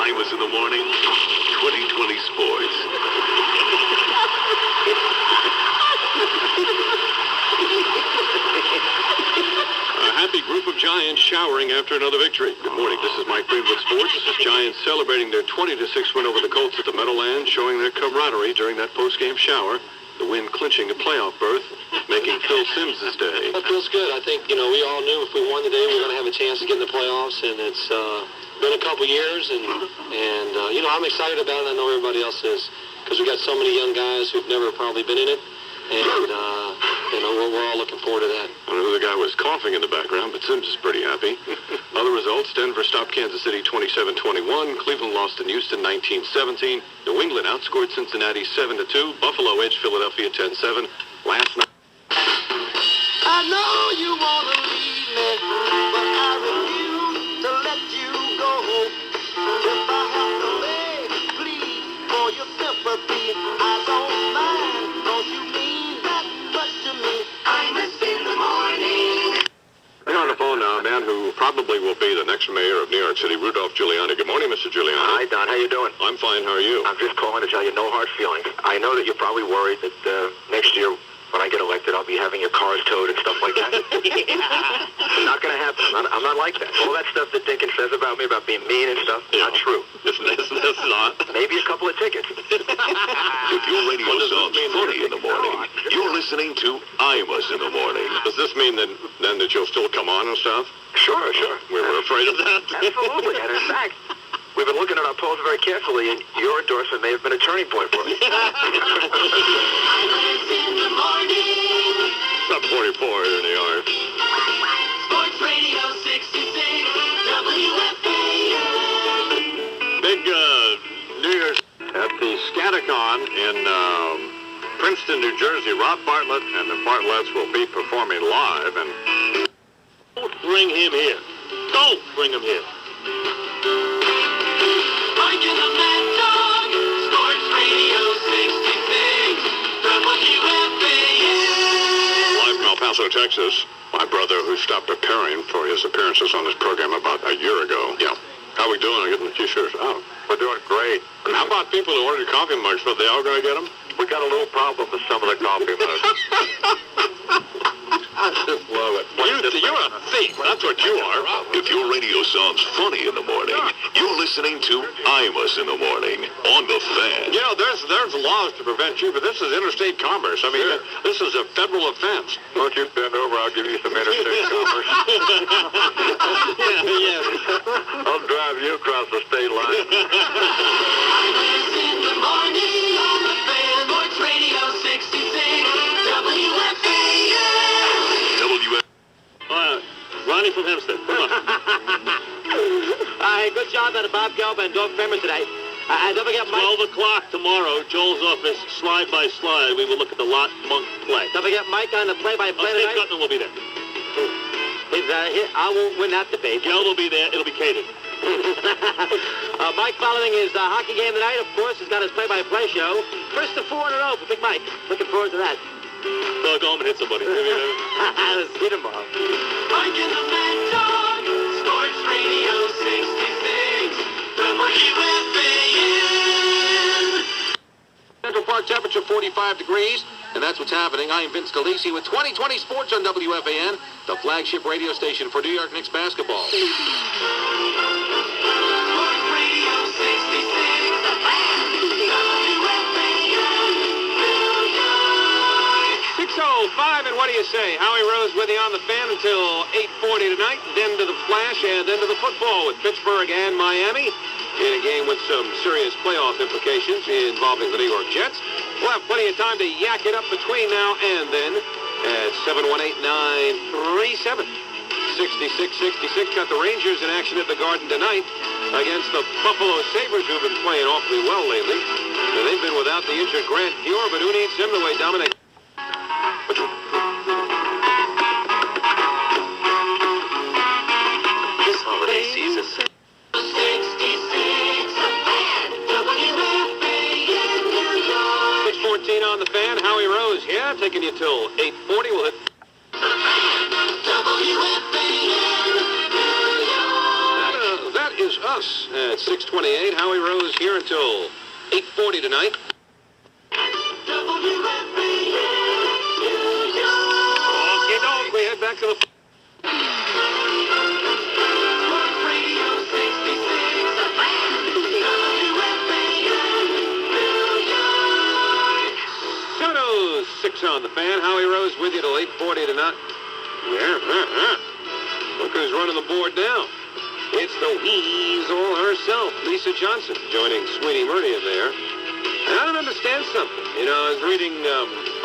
Imus in the morning, 2020 sports. A happy group of Giants showering after another victory. Good morning, this is Mike Been with sports. This is Giants celebrating their 20-6 win over the Colts at the Meadowlands, showing their camaraderie during that post-game shower. The win clinching a playoff berth, making Phil Simms' day. That feels good. I think, we all knew if we won today, we were going to have a chance to get in the playoffs, and it's been a couple years, and I'm excited about it. I know everybody else is, because we got so many young guys who've never probably been in it, and, we're all looking forward to that. I don't know who the guy was coughing in the background, but Simms is pretty happy. Other results, Denver stopped Kansas City 27-21. Cleveland lost to Houston 19-17. New England outscored Cincinnati 7-2. Buffalo edged Philadelphia 10-7. Last night. I know you want to leave me, but I refuse to let you go. If I have to beg, plead for your sympathy, I don't mind, 'cause you mean that much to me. Imus in the morning. We're on the phone now, a man who probably will be the next mayor of New York City, Rudolph Giuliani. Good morning, Mr. Giuliani. Hi, Don. How you doing? I'm fine. How are you? I'm just calling to tell you no hard feelings. I know that you're probably worried that next year when I get elected, I'll be having your cars towed and stuff like that. It's not going to happen. I'm not like that. All that stuff that Dickens says about me, about being mean and stuff, not true. That's not. Maybe a couple of tickets. If your radio sounds funny in the morning, you're listening to Imus in the morning. Does this mean then that you'll still come on and stuff? Sure. We were afraid of that. Absolutely. And in fact, we've been looking at our polls very carefully, and your endorsement may have been a turning point for us. Imus in the morning. About 44 here in New York. Sports Radio 66, WFAN. Big New Year's at the Scaticon in Princeton, New Jersey. Rob Bartlett and the Bartletts will be performing live, and don't bring him here. Don't bring him here. Mike and the Mad Dog, Sports Radio 66, WFAN. Live from El Paso, Texas. My brother, who stopped preparing for his appearances on this program about a year ago. Yeah. How we doing? Getting the t-shirts out. We're doing great. And how about people who ordered coffee mugs? But they all going to get them? We got a little problem with some of the coffee mugs. I just love it. You're a thief. That's what you are. If your radio sounds funny in the morning, you're listening to Imus in the morning on the Fan. There's laws to prevent you, but this is interstate commerce. I mean, this is a federal offense. Won't you bend over? I'll give you some interstate commerce. Yes. I'll drive you across the state line. Imus in the morning on the Fan. Sports Radio 66, WFAN. Ronnie from Hempstead. Come on. Hey, good job out of Bob Gelb and Doug Kramer today. Don't forget Mike. 12 o'clock tomorrow, Joel's office, slide by slide. We will look at the lot monk play. Don't forget Mike on the play-by-play Steve tonight. Gutman will be there. I won't win that debate. Gel will be there. It'll be catered. Mike following his hockey game tonight, of course, has got his play-by-play show. First to 4 in a row for Big Mike. Looking forward to that. So I'll go home and hit somebody. Let's see tomorrow. Mike and the Mad Dog, Sports Radio 66, WFAN. Central Park temperature 45 degrees, and that's what's happening. I am Vince Scalisi with 2020 Sports on WFAN, the flagship radio station for New York Knicks basketball. Sports Radio 66, WFAN, New York. 6:05, and what do you say? Howie Rose with you on the Fan until 8:40 tonight, then to the Flash, and then to the football with Pittsburgh and Miami in a game with some serious playoff implications involving the New York Jets. We'll have plenty of time to yak it up between now and then at 718-937-6666. Got the Rangers in action at the Garden tonight against the Buffalo Sabres, who've been playing awfully well lately. And they've been without the injured Grant Pure, but who needs him the way Dominic... This holiday season. 66, WFAN, New York. 6:14 on the Fan. Howie Rose here, taking you till 8:40. We'll hit... WFAN, New York. That is us at At 6:28, Howie Rose here until 8:40 tonight. Okay, dog, we head back to the... Six on the fan. Howie Rose with you till 8:40 tonight. Look who's running the board now. It's the weasel herself, Lisa Johnson, joining Sweetie Murdy in there. And I don't understand something. You know, I was reading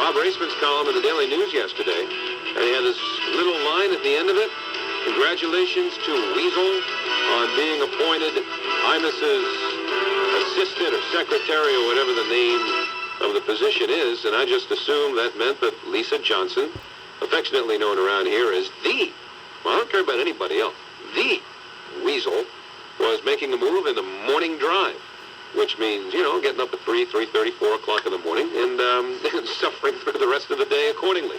Bob Raceman's column in the Daily News yesterday, and he had this little line at the end of it. Congratulations to Weasel on being appointed Imus's assistant or secretary or whatever the name of the position is, and I just assumed that meant that Lisa Johnson, affectionately known around here as the, well, I don't care about anybody else, the Weasel, was making a move in the morning drive, which means, you know, getting up at 3:30, 4 o'clock in the morning and suffering through the rest of the day accordingly.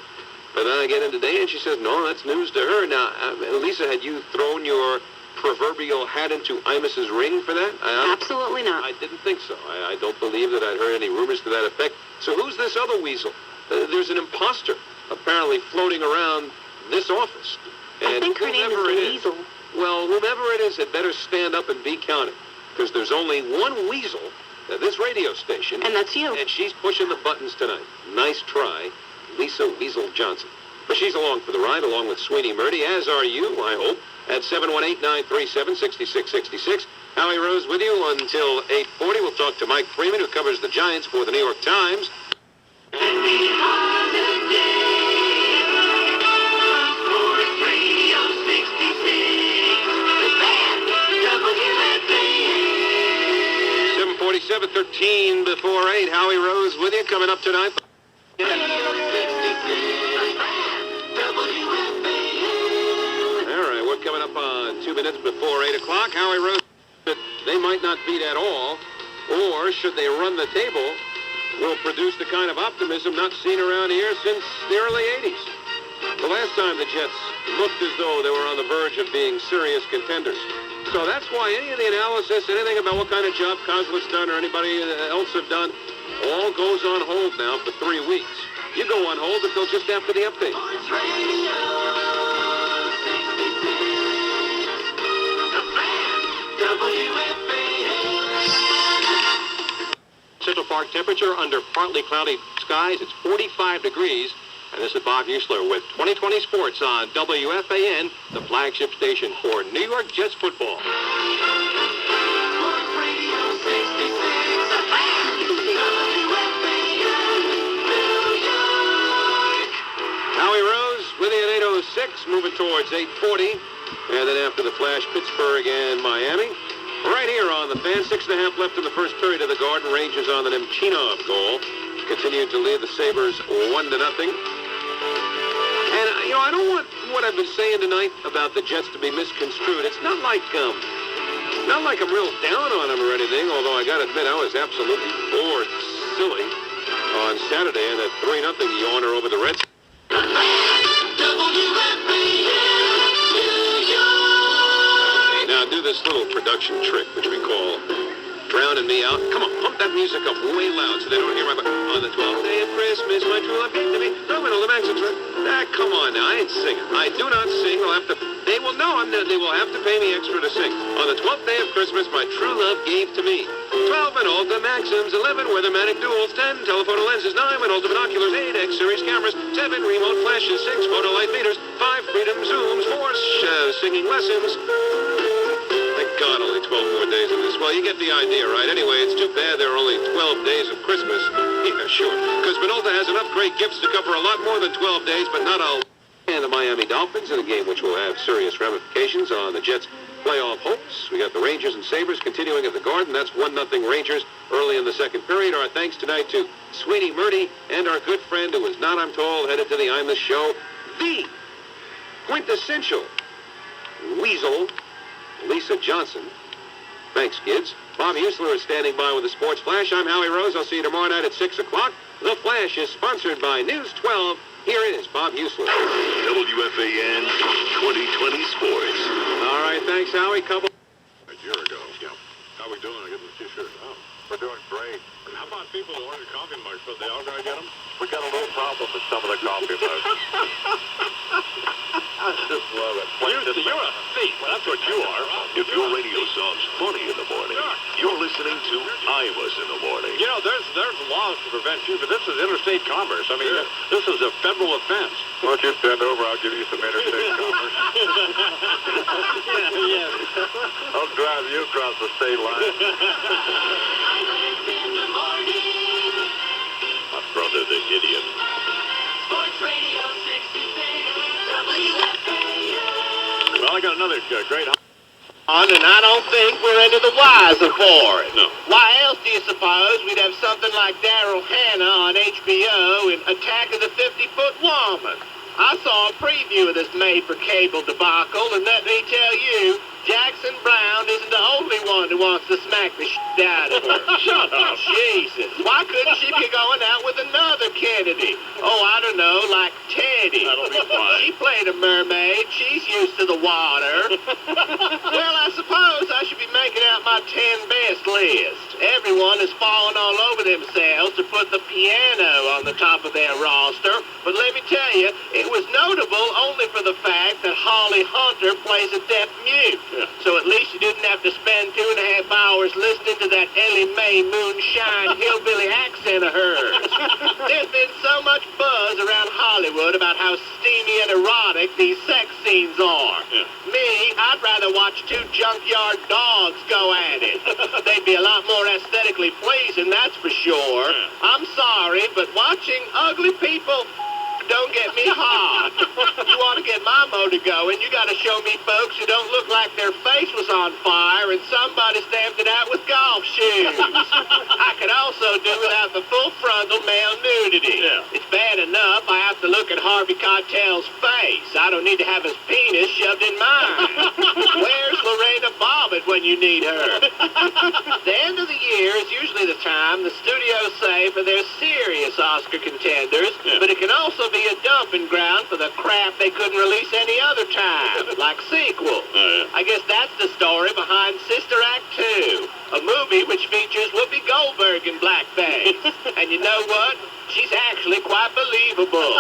But then I get in today and she says, no, that's news to her. Now, Lisa, had you thrown your proverbial hat into Imus's ring for that? Absolutely not. I didn't think so. I don't believe that I'd heard any rumors to that effect. So who's this other weasel? There's an imposter apparently floating around this office. And I think her name is the Weasel. Well, whomever it is, had better stand up and be counted, because there's only one weasel at this radio station. And that's you. And she's pushing the buttons tonight. Nice try, Lisa Weasel Johnson. But she's along for the ride, along with Sweetie Murdy, as are you, I hope, at 718-937-6666. Howie Rose with you until 8:40. We'll talk to Mike Freeman, who covers the Giants for the New York Times. WFAN 13 before 8. Howie Rose with you, coming up tonight. All right, we're coming up on 2 minutes before 8 o'clock. Howie Rose, they might not beat at all, or should they run the table, will produce the kind of optimism not seen around here since the early 80s. The last time the Jets looked as though they were on the verge of being serious contenders. So that's why any of the analysis, anything about what kind of job Kozlik's done or anybody else have done, all goes on hold now for 3 weeks. You go on hold until just after the update. Central Park temperature under partly cloudy skies. It's 45 degrees. And this is Bob Usler with 2020 Sports on WFAN, the flagship station for New York Jets football. Howie Rose with you at 8:06, moving towards 8:40. And then after the flash, Pittsburgh and Miami. Right here on the fan, 6.5 left in the first period of the Garden. Rangers on the Nemchinov goal. Continued to lead the Sabres 1-0. And, you know, I don't want what I've been saying tonight about the Jets to be misconstrued. It's not like I'm real down on them or anything, although I got to admit I was absolutely bored silly on Saturday in that 3-0 yawner over the Reds. Now do this little production trick, which we call drowning me out. Come on, pump that music up way loud so they don't hear my... On the 12th day of Christmas, my true love gave to me. All the Maxons. Come on now, I ain't singing. I do not sing. They will know. They will have to pay me extra to sing. On the 12th day of Christmas, my true love gave to me 12 Minolta Maxims, 11 Weathermatic Duals, 10 telephoto lenses, 9 Minolta binoculars, 8 X-series cameras, 7 remote flashes, 6 photo light meters, 5 Freedom Zooms, 4 singing lessons. God, only 12 more days of this. Well, you get the idea, right? Anyway, it's too bad there are only 12 days of Christmas. Yeah, sure. Because Minolta has enough great gifts to cover a lot more than 12 days, but not all. And the Miami Dolphins in a game which will have serious ramifications on the Jets' playoff hopes. We got the Rangers and Sabres continuing at the Garden. That's 1-0 Rangers early in the second period. Our thanks tonight to Sweetie Murdy and our good friend who is not, I'm told, headed to the Imus show, the quintessential Weasel, Lisa Johnson. Thanks, kids. Bob Usler is standing by with the Sports Flash. I'm Howie Rose. I'll see you tomorrow night at 6 o'clock. The Flash is sponsored by News 12. Here is Bob Usler. WFAN 2020 Sports. All right, thanks, Howie. A year ago. Yeah. doing? I get the T-shirt. Oh. We're doing great. How about people who ordered coffee mugs? So they all gonna get them? We got a little problem with some of the coffee mugs. I just love it. You're a thief. That's what you are. If your radio sounds funny in the morning, you're listening to Imus in the morning. You know, there's laws to prevent you, but this is interstate commerce. I mean, this is a federal offense. Why don't you bend over? I'll give you some interstate commerce. Yeah. I'll drive you across the state line. My brother, the idiot. Sports Radio 66 WFAN. Well, I got another great... And I don't think we're any the wiser for it. No. Why else do you suppose we'd have something like Daryl Hannah on HBO in Attack of the 50-Foot Woman? I saw a preview of this made-for-cable debacle, and let me tell you, Jackson Brown isn't the only one who wants to smack the shit out of her. Shut up. Jesus. Why couldn't she be going out with another Kennedy? Oh, I don't know, like Teddy. That'll be fine. She played a mermaid. She's used to the water. Well, I suppose I should be making out my 10 best list. Everyone is falling all over themselves to put the piano on the top of their roster. But let me tell you, it was notable only for the fact that Holly Hunter plays a deaf mute. Yeah. So at least you didn't have to spend 2.5 hours listening to that Ellie Mae Moonshine hillbilly accent of hers. There's been so much buzz around Hollywood about how steamy and erotic these sex scenes are. Yeah. Me, I'd rather watch two junkyard dogs go at it. They'd be a lot more aesthetically pleasing, that's for sure. Yeah. I'm sorry, but watching ugly people don't get me hot. You want to get my motor going, you got to show me folks who don't look like their face was on fire and somebody stamped it out with golf shoes. I could also do without the full frontal male nudity. Yeah. It's bad enough I have to look at Harvey Keitel's face. I don't need to have his penis shoved in mine. Where's Lorena Bobbitt when you need her? The end of the year is usually the time the studios save for their serious Oscar contenders, but it can also be a dumping ground for the crap they couldn't release any other time, like sequels. I guess that's the story behind Sister Act 2, a movie which features Whoopi Goldberg in blackface. And you know what? She's actually quite believable.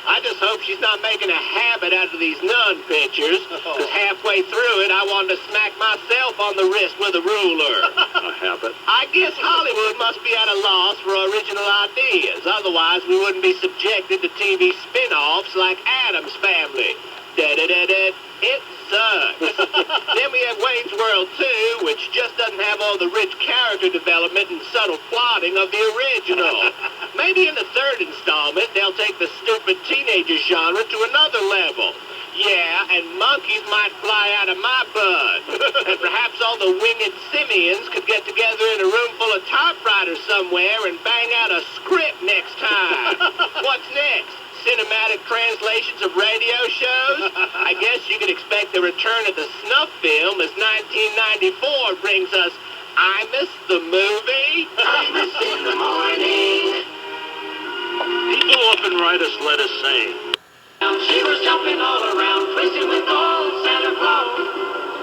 I just hope she's not making a habit out of these nun pictures, because halfway through it, I wanted to smack myself on the wrist with a ruler. A habit? I guess Hollywood must be at a loss for original ideas. Otherwise, we wouldn't be subjected to TV spin-offs like Addams Family. Da-da-da-da. It sucks. Then we have Wayne's World 2, which just doesn't have all the rich character development and subtle plotting of the original. Maybe in the third installment, they'll take the stupid teenager genre to another level. Yeah, and monkeys might fly out of my butt. And perhaps all the winged simians could get together in a room full of typewriters somewhere and bang out a script next time. What's next? Cinematic translations of radio shows? I guess you could expect the return of the snuff film as 1994 brings us Imus the movie. Imus in the morning. People often write us letters saying, She was jumping all around, twisting with old Santa Claus.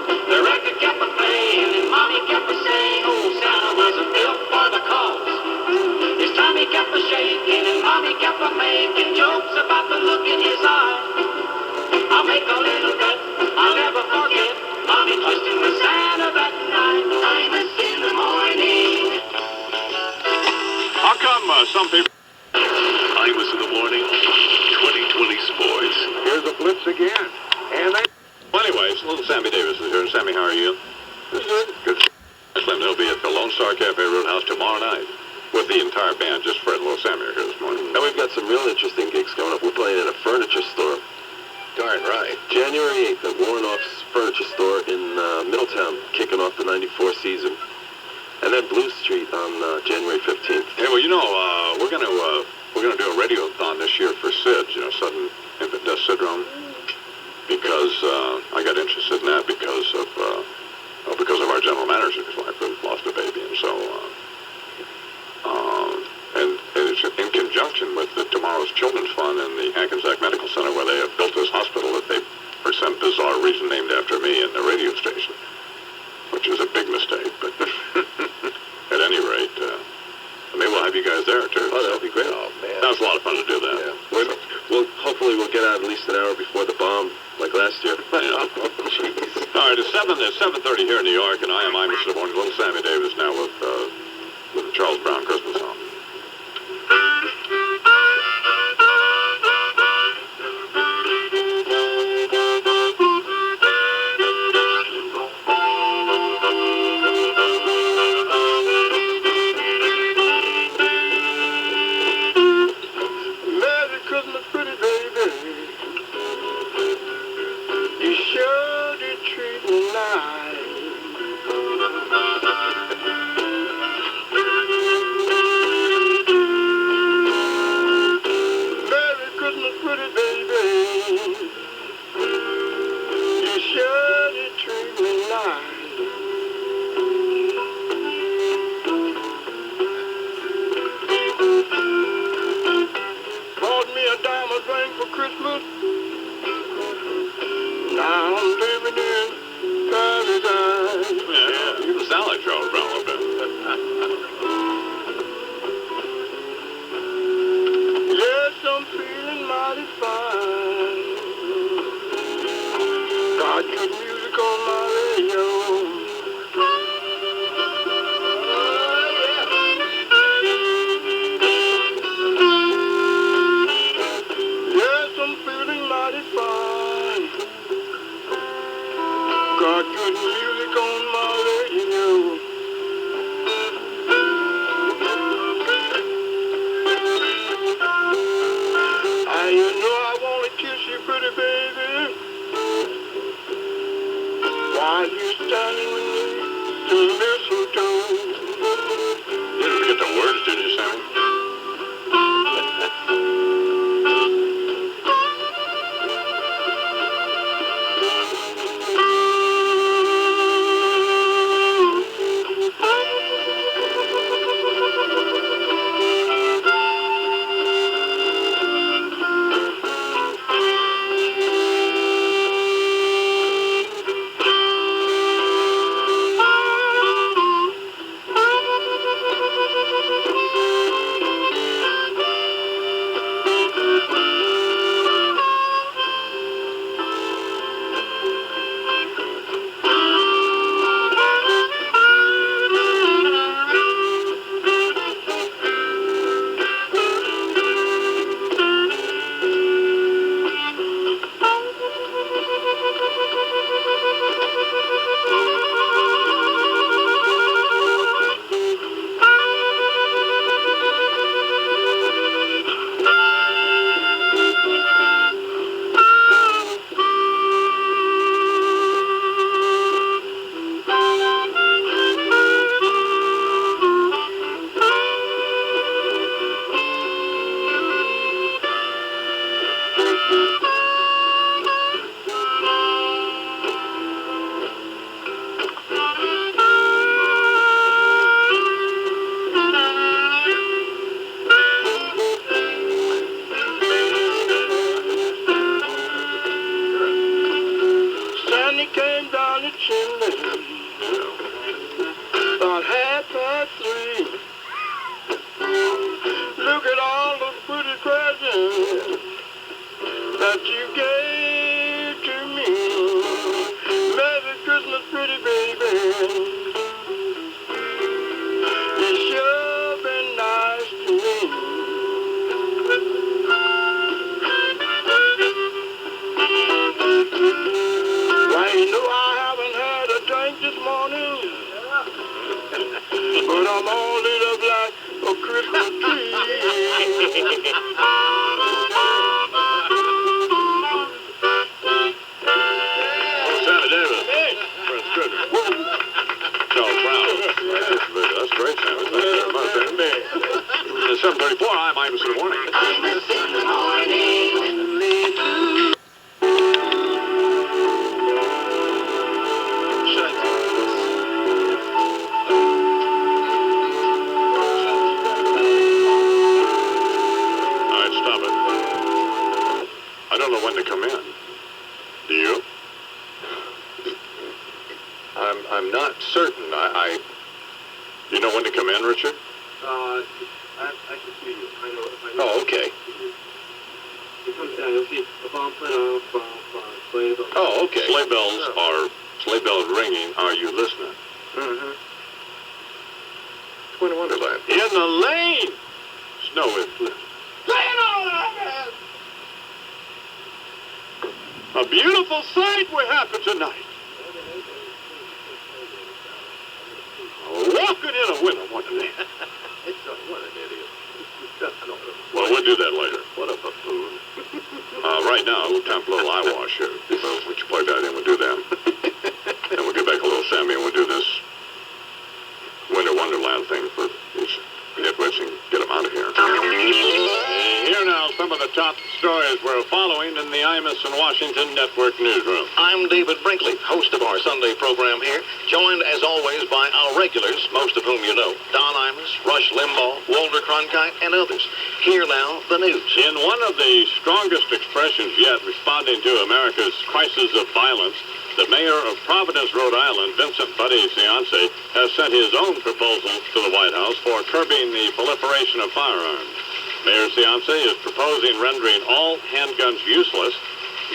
The record kept a playing, and Mommy kept a saying, old Santa wasn't built for the cause. His tummy kept a shaking, and Mommy kept a making jokes about the look in his eye. I'll make a little bet, I'll never forget, Mommy twisting with Santa that night. Imus in the morning. how come some people... Imus in the morning, 2020 sports. Here's the blitz again. And they... Well, anyways, little Sammy Davis is here. Sammy, how are you? Good. Slim, they'll be at the Lone Star Cafe Roadhouse tomorrow night with the entire band. Just Fred and little Sammy are here this morning. And we've got some real interesting gigs coming up. We're playing at a furniture store. Darn right. January 8th at Warrenoff's Furniture Store in Middletown, kicking off the 94 season. And then Blue Street on January 15th. Hey, well, you know, we're gonna do a radiothon this year for SIDS, you know, sudden infant death syndrome, because I got interested in that because of our general manager's wife who lost a baby, and so and it's in conjunction with the Tomorrow's Children's Fund and the Hackensack Medical Center, where they have built this hospital that they, for some bizarre reason, named after me in the radio station, which is a big mistake, but hour before the bomb, like last year. All right, it's 7:30 here in New York, and I am Imus in the morning. Little Sammy Davis now with the Charles Brown Christmas song. Merry Christmas, pretty baby. You sure did treat me nice. Merry Christmas, pretty baby. You sure did treat me nice. Bought me a diamond ring for Christmas. Now I'm living in paradise. Yeah, you sound like Charles Brown a little bit. Yes, I'm feeling mighty fine. Got good music on my radio. Yes, I'm feeling mighty fine. Got good music on my radio. And you know I want to kiss you, pretty baby. While you're standing beneath the mistletoe. You didn't forget the words, did you, Sammy? Sandy came down the chimney about 3:30. Look at all the pretty presents that you gave to me. Merry Christmas, pretty baby. You sure been nice to me. Well, you know I haven't had a drink this morning, but I'm all lit up like a Christmas tree. Sammy Davis. Prince Goodrich. Charles Brown. That's great, Sammy. Thank you very much. It's 7:34. I'm Imus in the morning. All right, stop it. I don't know when to come in. Do you? I'm not certain. You know when to come in, Richard? I can see you. I know. Oh, okay. Oh, okay. Sleigh bells ringing. Are you listening? Mm-hmm. It's Winter Wonderland. In the lane! Snow is glistening. A beautiful sight we have tonight. Walking in a winter wonderland. What an idiot. Well, we'll do that later. What a buffoon. Right now, time for a little eyewash here. Would you play that in? We'll do that. And we'll get back a little Sammy and we'll do this Winter Wonderland thing for these nitwits and get them out of here. Here now some of the top stories we're following in the Imus and Washington Network newsroom. I'm David Brinkley, host of our Sunday program here, joined as always by our regulars, most of whom you know, Don Imus, Rush Limbaugh, Walter Cronkite, and others. Here now, the news. In one of the strongest expressions yet responding to America's crisis of violence, the mayor of Providence, Rhode Island, Vincent Buddy Ciance, has sent his own proposals to the White House for curbing the proliferation of firearms. Mayor Ciance is proposing rendering all handguns useless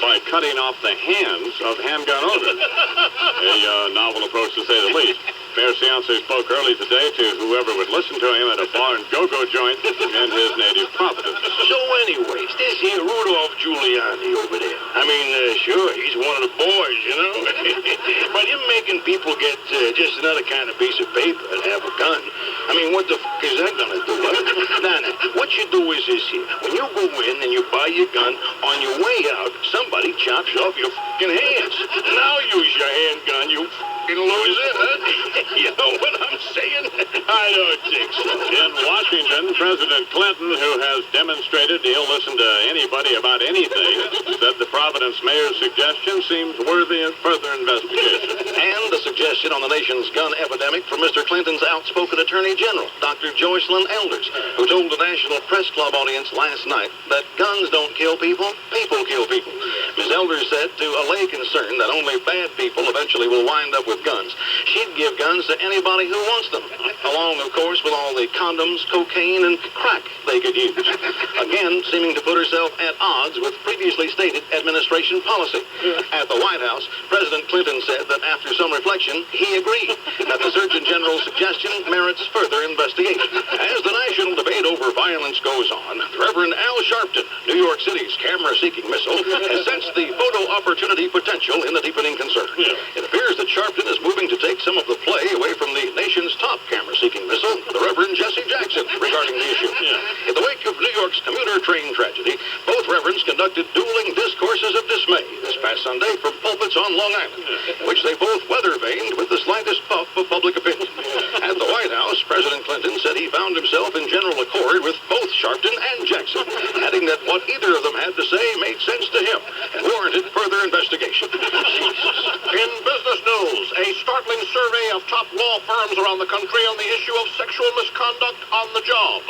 by cutting off the hands of handgun owners. A novel approach, to say the least. Mayor Ciance spoke early today to whoever would listen to him at a bar and go-go joint in his native Providence. So anyways, this here Rudolph Giuliani over there. I mean, sure, he's one of the boys, you know. But him making people get just another kind of piece of paper and have a gun, I mean, what the f*** is that gonna do? Nah. What you do is this here. When you go in and you buy your gun, on your way out, somebody chops off your f***ing hands. Now use your handgun, you f***ing loser, huh? You know what I'm saying? I don't think so. In Washington, President Clinton, who has demonstrated he'll listen to anybody about anything, said the Providence mayor's suggestion seems worthy of further investigation. And the suggestion on the nation's gun epidemic from Mr. Clinton's outspoken Attorney General, Dr. Joycelyn Elders, who told the National Press Club audience last night that guns don't kill people, people kill people. Ms. Elders said to allay concern that only bad people eventually will wind up with guns, she'd give guns to anybody who wants them, along, of course, with all the condoms, cocaine, and crack they could use. Again, seeming to put herself at odds with previously stated administration policy. At the White House, President Clinton said that after some reflection, he agreed that the Surgeon General's suggestion merits further investigation. As the national debate over violence goes on, Reverend Al Sharpton, New York City's camera-seeking missile, has sensed the photo opportunity potential in the deepening concern. It appears that Sharpton is moving to take some of the play away from the nation's top camera-seeking missile, the Reverend Jesse Jackson, regarding the issue. In the wake of New York's commuter train tragedy, both reverends conducted dueling discourses of dismay this past Sunday from pulpits on Long Island, which they both weather-vaned with the slightest puff of public opinion. At the White House, President Clinton said he found himself in general accord with both Sharpton and Jackson, adding that what either of them had to say made sense to him and warranted further investigation. In business news, a startling survey of top law firms around the country on the issue of sexual misconduct on the job.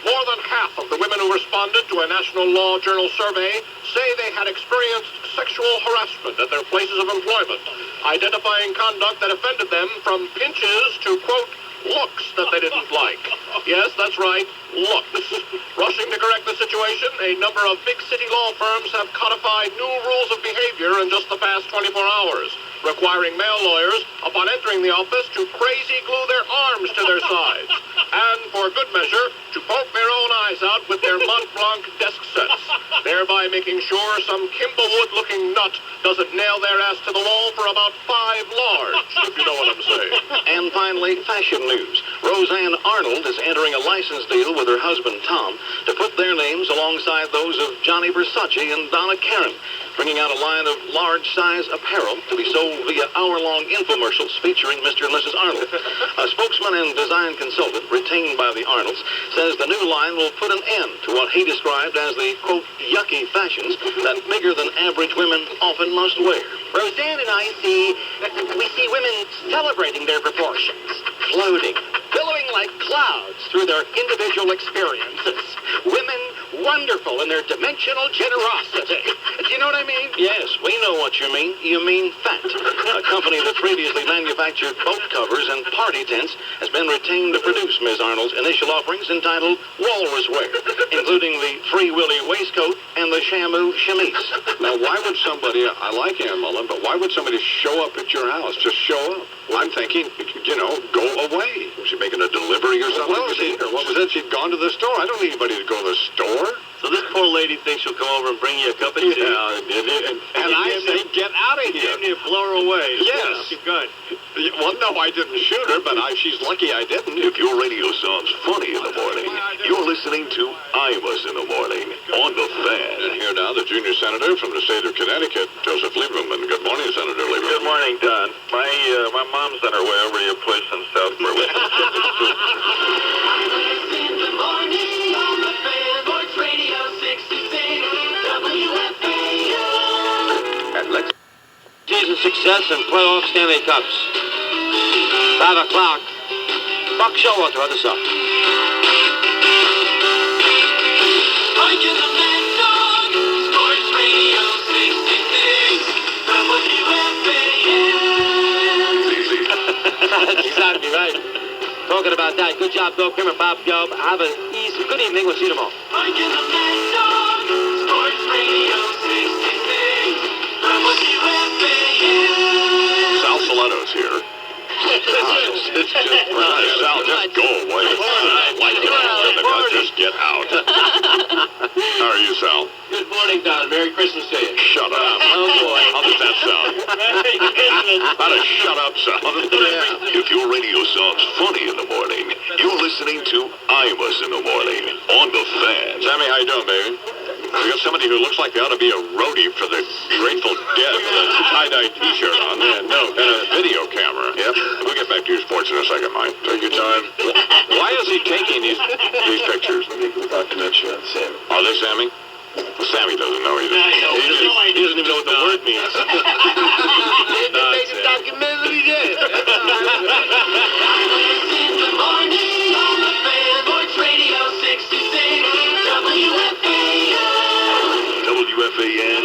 More than half of the women who responded to a National Law Journal survey say they had experienced sexual harassment at their places of employment, identifying conduct that offended them from pinches to, quote, looks that they didn't like. Yes, that's right, looks. Rushing to correct the situation, a number of big city law firms have codified new rules of behavior in just the past 24 hours, requiring male lawyers, upon entering the office, to crazy glue their arms to their sides, and, for good measure, to poke their own eyes out with their Mont Blanc desk sets, thereby making sure some Kimblewood-looking nut doesn't nail their ass to the wall for about 5 large, if you know what I'm saying. And finally, fashion news. Roseanne Arnold is entering a license deal with her husband, Tom, to put their names alongside those of Johnny Versace and Donna Karan, bringing out a line of large-size apparel to be sold via hour-long infomercials featuring Mr. and Mrs. Arnold. A spokesman and design consultant retained by the Arnolds says the new line will put an end to what he described as the, quote, yucky fashions that bigger-than-average women often must wear. Roseanne and I see women celebrating their proportions, floating, billowing like clouds through their individual experiences. Women wonderful in their dimensional generosity. Do you know what I mean? Yes, we know what you mean. You mean Fat. A company that previously manufactured boat covers and party tents has been retained to produce Ms. Arnold's initial offerings entitled Walrus Wear, including the Free Willy waistcoat and the Shamu chemise. Now, why would somebody, I like Ann Mullen, but why would somebody show up at your house? Just show up. Well, I'm thinking, go away. Was she making a delivery or something? What was it? She'd gone to the store. I don't need anybody to go to the store. So this poor lady thinks she'll come over and bring you a cup of tea. Yeah, and I say, get out of here. You blow her away. Yes. Good. Well, no, I didn't shoot her, but she's lucky I didn't. If your radio sounds funny in the morning, you're listening to Imus in the morning on the Fan. And here now, the junior senator from the state of Connecticut, Joseph Lieberman. Good morning, Senator Lieberman. Good morning, Don. My mom's on her way over to your place in South Berlin. In the morning on the Fan, Voice Radio 66, WFAN. And let's Season success and playoff Stanley Cups. 5 o'clock. Buck Showalter on the sub. Mike and the Mad Dog, Sports Radio 66, WFAN. That's exactly right. Talking about that. Good job, Bill Kimmer, Bob Gelb. Have a good evening. We'll see you tomorrow. Mike and the Mad Dog, Sports Radio 66, WFAN. Sal Saletto's here. It's just Sal, just go away. Just get out. How are you, Sal? Good morning, Don. Merry Christmas to you. Shut up. Oh, boy. How does that sound? How does shut up sound? If your radio sounds funny in the morning, you're listening to Imus in the morning on the Fan. Sammy, how you doing, baby? We got somebody who looks like they ought to be a roadie for the Grateful Dead with a tie-dye T-shirt on and a video camera. Yep. We'll get back to your sports in a second, Mike. Take your time. Why is he taking these pictures? Documentary on Sammy. Are they Sammy? Well, Sammy doesn't know either. He doesn't even know what the word means. Make a documentary there. In the morning on the Fan, Voice Radio 66, WFAN. WFAN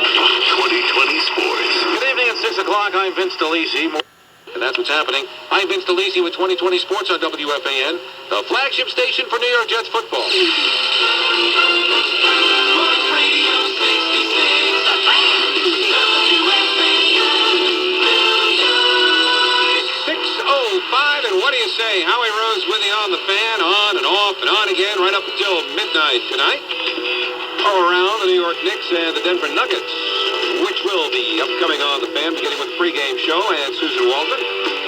2020 Sports. Good evening at 6 o'clock. I'm Vince DeLisi. And that's what's happening. I'm Vince DeLisi with 2020 Sports on WFAN, the flagship station for New York Jets football. Sports Radio 66, WFAN. 6:05, and what do you say? Howie Rose with you on the Fan, on and off and on again, right up until midnight tonight. All around the New York Knicks and the Denver Nuggets, which will be upcoming on the Fan, beginning with the pregame show and Susan Walton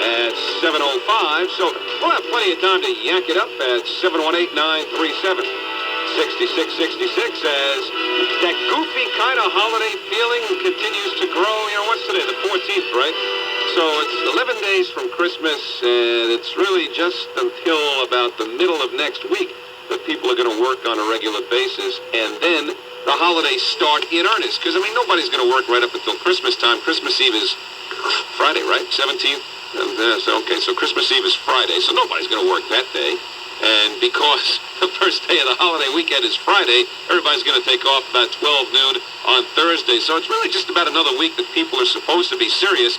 at 7:05. So we'll have plenty of time to yank it up at 718-937-6666 as that goofy kind of holiday feeling continues to grow. You know, what's today? The 14th, right? So it's 11 days from Christmas, and it's really just until about the middle of next week that people are going to work on a regular basis, and then the holidays start in earnest. Because, I mean, nobody's going to work right up until Christmas time. Christmas Eve is Friday, right? 17th? So Christmas Eve is Friday, so nobody's going to work that day. And because the first day of the holiday weekend is Friday, everybody's going to take off about 12 noon on Thursday. So it's really just about another week that people are supposed to be serious.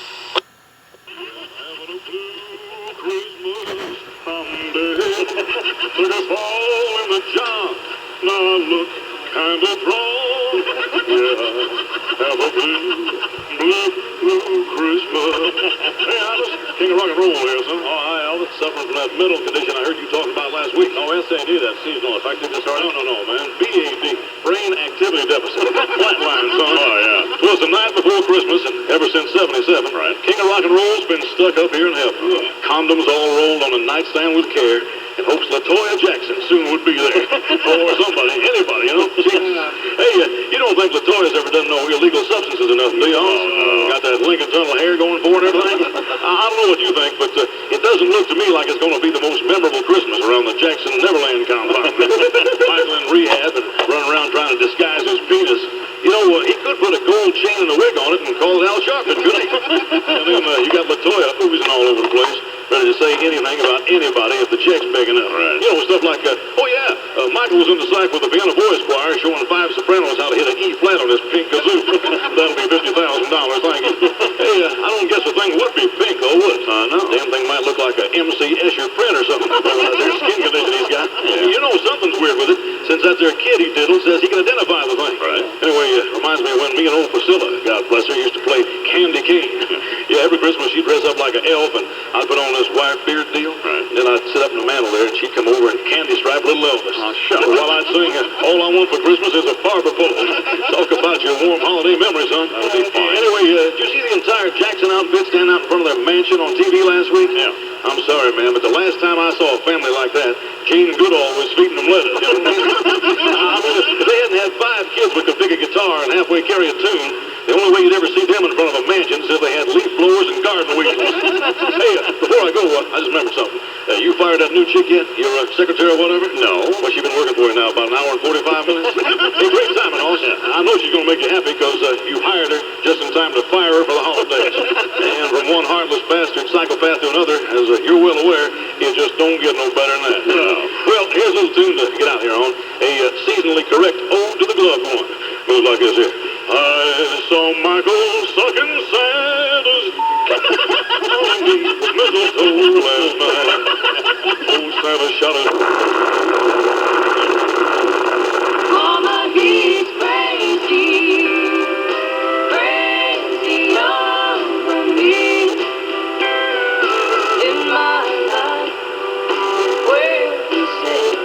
Look at fall in the job. Now look kind of wrong. Yeah, have a blue Christmas. Hey, Elvis, King of Rock and Roll here, son. Oh, hi, Elvis. Suffering from that mental condition I heard you talking about last week. Oh, SAD, that seasonal affective disorder. No, man. BAD, brain activity deficit. Flatline, son. Oh, yeah. It was the night before Christmas, and ever since 77, right? King of Rock and Roll's been stuck up here in heaven. Condoms all rolled on a nightstand with care. In hopes LaToya Jackson soon would be there. Or somebody, anybody, you know. Hey, you don't think LaToya's ever done no illegal substances or nothing, do you? Got that Lincoln Tunnel hair going for her and everything. I don't know what you think, but it doesn't look to me like it's going to be the most memorable Christmas around the Jackson Neverland compound. Michael in rehab and running around trying to disguise his penis. You know, he could put a gold chain and a wig on it and call it Al Sharpton, couldn't he? And then you got LaToya oozing all over the place, ready to say anything about anybody if the check's big enough. Right. You know, stuff like, Michael was in the sack with the Vienna Boys Choir showing 5 sopranos how to hit an E flat on his pink kazoo. familiar with it, since that there kid he diddled says he can identify the thing. Right. Anyway, reminds me of when me and old Priscilla, God bless her, used to play Candy Cane. Yeah, every Christmas she'd dress up like an elf, and I'd put on this wire beard deal. Right. And then I'd sit up in the mantle there, and she'd come over and candy stripe little Elvis. Oh, shut up. While I'd sing, all I want for Christmas is a barber pole. Talk about your warm holiday memories, son. That'll be fine. Anyway, did you see the entire Jackson outfit stand out in front of their mansion on TV last week? Yeah. I'm sorry, man, but the last time I saw a family like that, Gene Goodall was feeding them lettuce. I mean, if they hadn't had 5 kids that could pick a guitar and halfway carry a tune, the only way you'd ever see them in front of a mansion is if they had leaf blowers and garden wheels. Hey, before I go, I just remembered something. You fired that new chick yet? Your secretary or whatever? No. What's she been working for you now, about an hour and 45 minutes? Hey, great timing, Hoss. I know she's going to make you happy because you hired her just in time to fire her for the holidays. And from one heartless bastard psychopath to another, as you're well aware, you just don't get no better than that. No. Well, here's a little tune to get out here on. A seasonally correct ode to the gloved one. Goes like this here. I saw Michael sucking Santa's underneath the mistletoe last night. Old Santa shot it. Mama, he's crazy, crazy over me. In my life, where he said,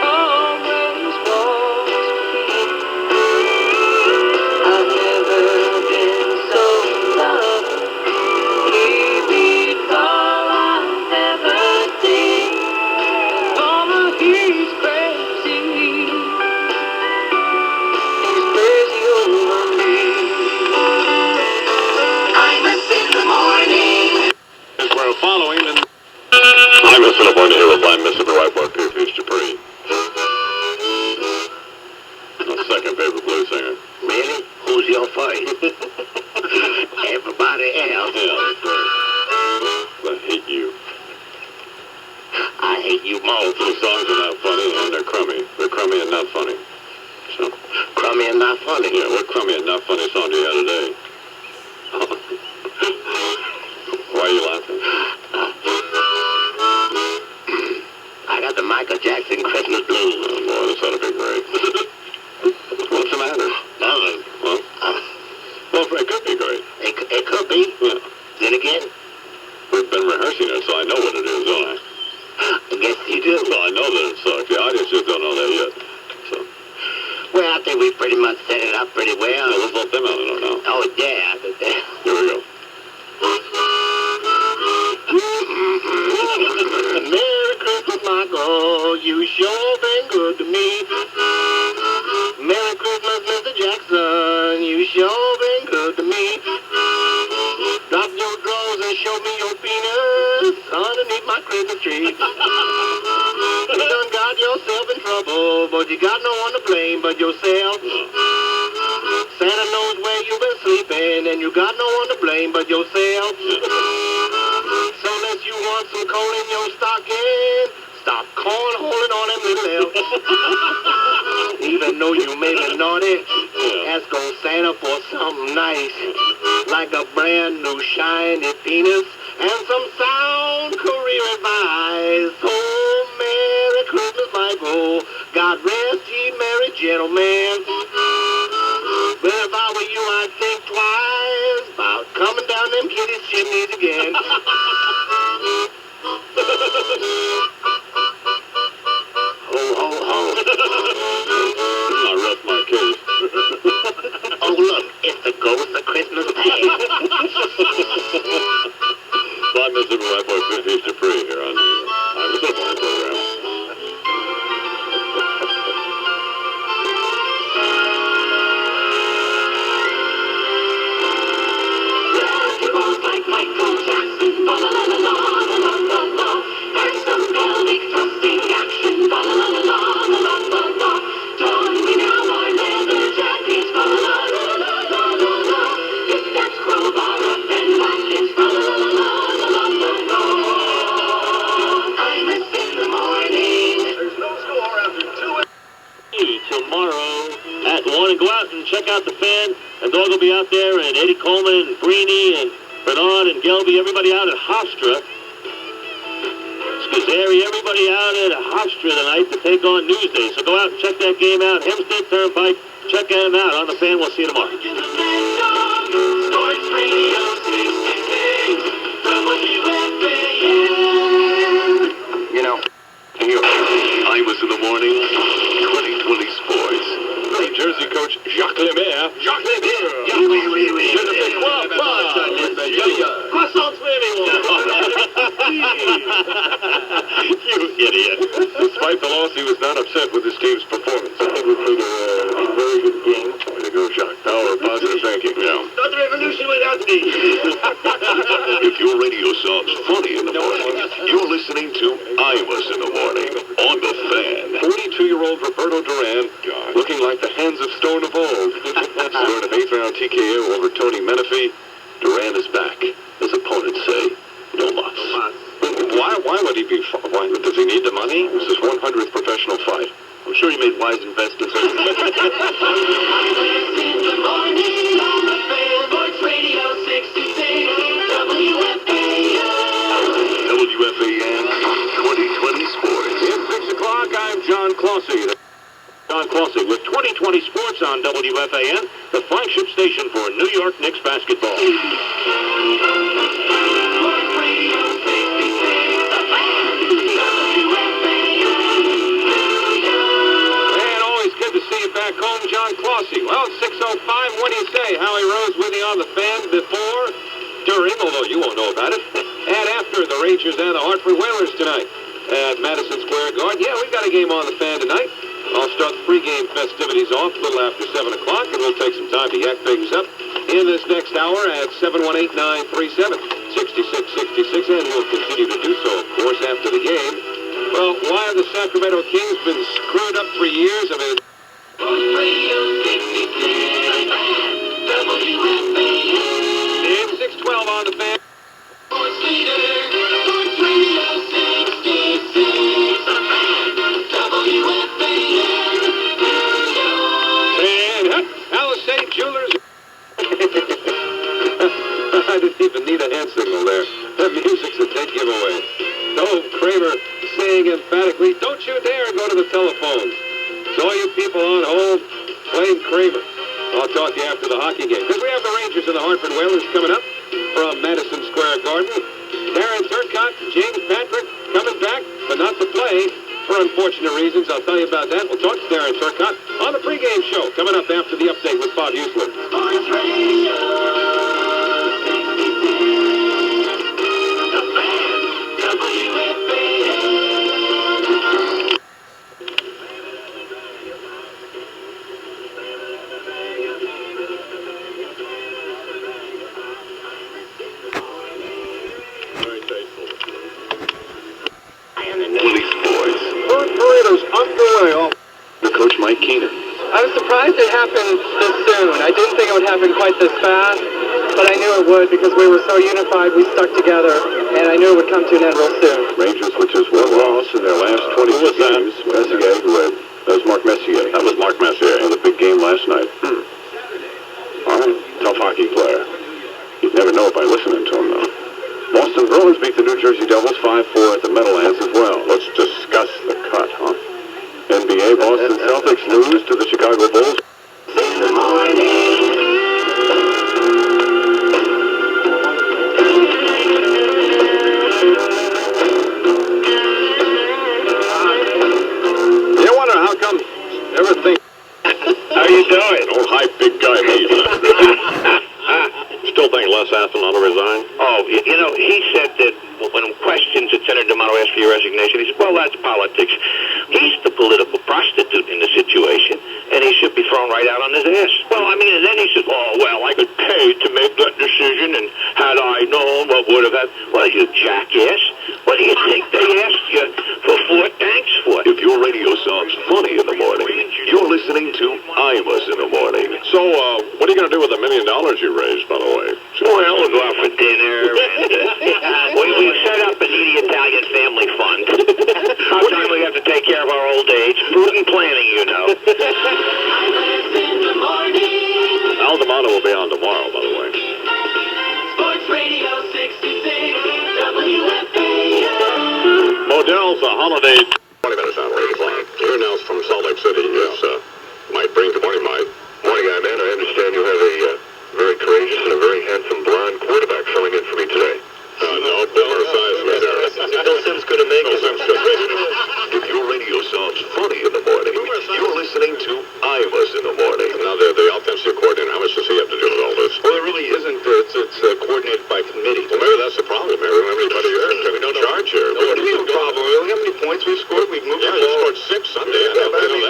always was me. I've never been so loved. He beats all I've ever seen. Mama, he's crazy. He's crazy over me. Imus in the morning. As we're following, and I'm a little born here by Mississippi Right Boy Pierce Dupree. The second favorite blues singer. Really? Who's your first? Everybody else. Yeah, that's right. I hate you. I hate you more. The songs are not funny and they're crummy. They're crummy and not funny. So, Crummy and not funny. yeah, what crummy and not funny song do you have today? Why are you laughing? I got the Michael Jackson Christmas blues. Oh, boy, this ought to be great. What's the matter? Nothing. Well, it could be great. It could be. Yeah. Then again, We've been rehearsing it, so I know what it is, don't I? I guess you do. Well, I know that it sucks. The audience just don't know that yet. So, Well, I think we pretty much set it up pretty well. let's let them out of it now. Oh, yeah. Here we go. Merry Christmas, Michael. You sure been good to me. Merry Christmas, Mr. Jackson. You sure been good to me. Drop your drawers and show me your penis underneath my Christmas tree. You done got yourself in trouble, but you got no one to blame but yourself. Santa knows where you've been sleeping, and you got no one to blame but yourself. So unless you want some coal in your stocking, stop cornholing on them little elves. Even though you may be naughty, ask old Santa for something nice, like a brand new shiny penis and some sound career advice. Oh, Merry Christmas, Michael. God rest ye merry gentlemen. But if I were you, I'd think twice about coming down them kitty's chimneys again. Ho, ho, ho. I rest my case. Oh, look, it's the ghost of Christmas past. Bye, Mississippi Right Boy Pierce Dupree here on I'm the Football Program. Like Michael Jackson, la la la la la la la la, and some pelvic thrusting action, la la la la la la la la. Join me now, our leather jackets, la la la la la la la. If that's crowbar up and rackets, la la la la la la la la. Imus in the morning. There's no score after 2 tomorrow at 1. And go out and check out the fan. And Dog will be out there, and Eddie Coleman, and Greeny, and Bernard, and Gelby, everybody out at Hofstra. Kazari, everybody out at Hofstra tonight to take on Newsday. So go out and check that game out. Hempstead Turnpike. Check them out on the fan. We'll see you tomorrow. Sports Radio 66 WFAN. You know, I was in the morning, 2020 sports. New Jersey coach Jacques Lemaire. Jacques Lemaire. Croissants for everyone. You idiot. Despite the loss, he was not upset with his team's performance. I think we played a very good game. Way to go, Jacques. Power of positive thinking. Yeah. Not the revolution without me. If your radio sounds funny in the morning, you're listening to Imus in the morning on the fan. 42-year-old Roberto Duran, looking like the hands of stone of old. Scored an 8th-round TKO over Tony Menifee. Duran is back. His opponents say, no mas. Why would he be? Why does he need the money? This is his 100th professional fight. I'm sure he made wise investments. In the morning on the fan. Sports Radio 66 WFAN. WFAN 2020 Sports. It's 6 o'clock. I'm John Closey. John Closey with 2020 Sports on WFAN, the flagship station for New York Knicks basketball. Sports Radio 66 WFAN. And always good to see you back home, John Closey. Well, it's 6:05. What do you say? Howie Rose with you on the fan before, during, although you won't know about it, and after the Rangers and the Hartford Whalers tonight at Madison Square Garden. Yeah, we've got a game on the fan tonight. I'll start the pregame festivities off a little after 7 o'clock, and we'll take some time to yak things up in this next hour at 718-937-6666, and we'll continue to do so, of course, after the game. Well, why have the Sacramento Kings been screwed up for years? I mean, Sports Radio 66 WFAN. it's 6:12 on the fan. Sports leader. Sports Radio 66 WFAN. And Palisade Jewelers. I didn't even need a hand signal there. That music's a dead giveaway. Dove Kramer saying emphatically, don't you dare go to the telephones. So all you people on hold, blame Kramer. I'll talk to you after the hockey game. Because we have the Rangers and the Hartford Whalers coming up from Madison Square Garden. Darren Turcotte, James Patrick coming back, but not to play for unfortunate reasons. I'll tell you about that. We'll talk to Darren Turcotte on the pregame show coming up after the update with Bob Usler. Sports Radio 66 The Fan WFAN. Very tasteful. Sports. Third period is underway. The coach Mike Keenan. I was surprised it happened this soon. I didn't think it would happen quite this fast, but I knew it would because we were so unified, we stuck together, and I knew it would come to an end real soon. Rangers, which is one loss in their last 22 games. Messier, who had, that was Mark Messier. That was Mark Messier. Another big game last night. All right, tough hockey player. You'd never know it by listening to him, though. Boston Bruins beat the New Jersey Devils 5-4 at the Meadowlands as well. Let's discuss the cut, huh? NBA, Boston Celtics lose to the Chicago Bulls. In the morning. You wonder how come everything... How you doing? Oh, hi, big guy. Still think Les Atherton ought to resign? Oh, you know, he said that when questions that Senator D'Amato asked for your resignation, he said, well, that's politics. He's the political prostitute in the situation, and he should be thrown right out on his ass. Well, I mean, and then he said, oh, well, I got paid to make that decision, and had I known what would have happened. Well, you jackass. What do you think they asked you for 4 tanks for? If your radio sounds funny in the morning, you're listening to Imus in the morning. So, what are you going to do with the $1 million you raised, by the way? Well, we'll go out for dinner, and we set up a needy Italian family fund. Sometime we have to take care of our old age. Prudent planning, you know. In the morning. Al D'Amato will be on tomorrow, by the way. Sports Radio 66 WFAN. Mo points we've scored. We've moved the Yeah, you ball. scored 6 Sunday. Yeah, but I mean,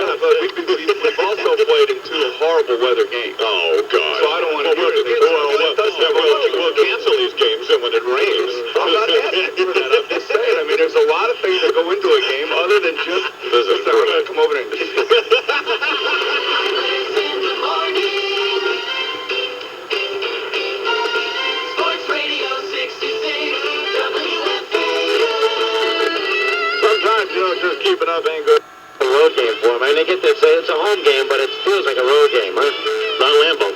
we've also played in 2 horrible weather games. Oh, God. So I don't want to do anything. We'll cancel these games when it rains. I'm not asking for that. I'm just saying. I mean, there's a lot of things that go into a game other than just that we're going to come over and Sports Radio 66 WFAN. Sometimes, just keeping up ain't good. A road game for them. I mean, they get to say it's a home game, but it feels like a road game, huh? Not Lambeau.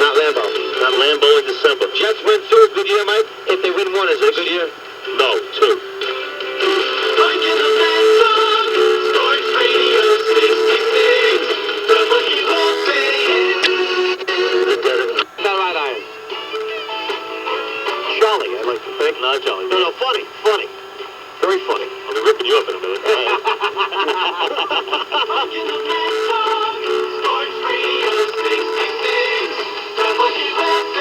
Not Lambeau. Not Lambeau in December. Jets win 2. Good year, Mike? If they win 1, is it a good year? No, 2. Sports Radio 66 WFAN. Not right, Iron. Jolly, I like to think. Not jolly. No, funny. Very funny. I'll be ripping you up in a minute. Sports Radio 66 WFAN.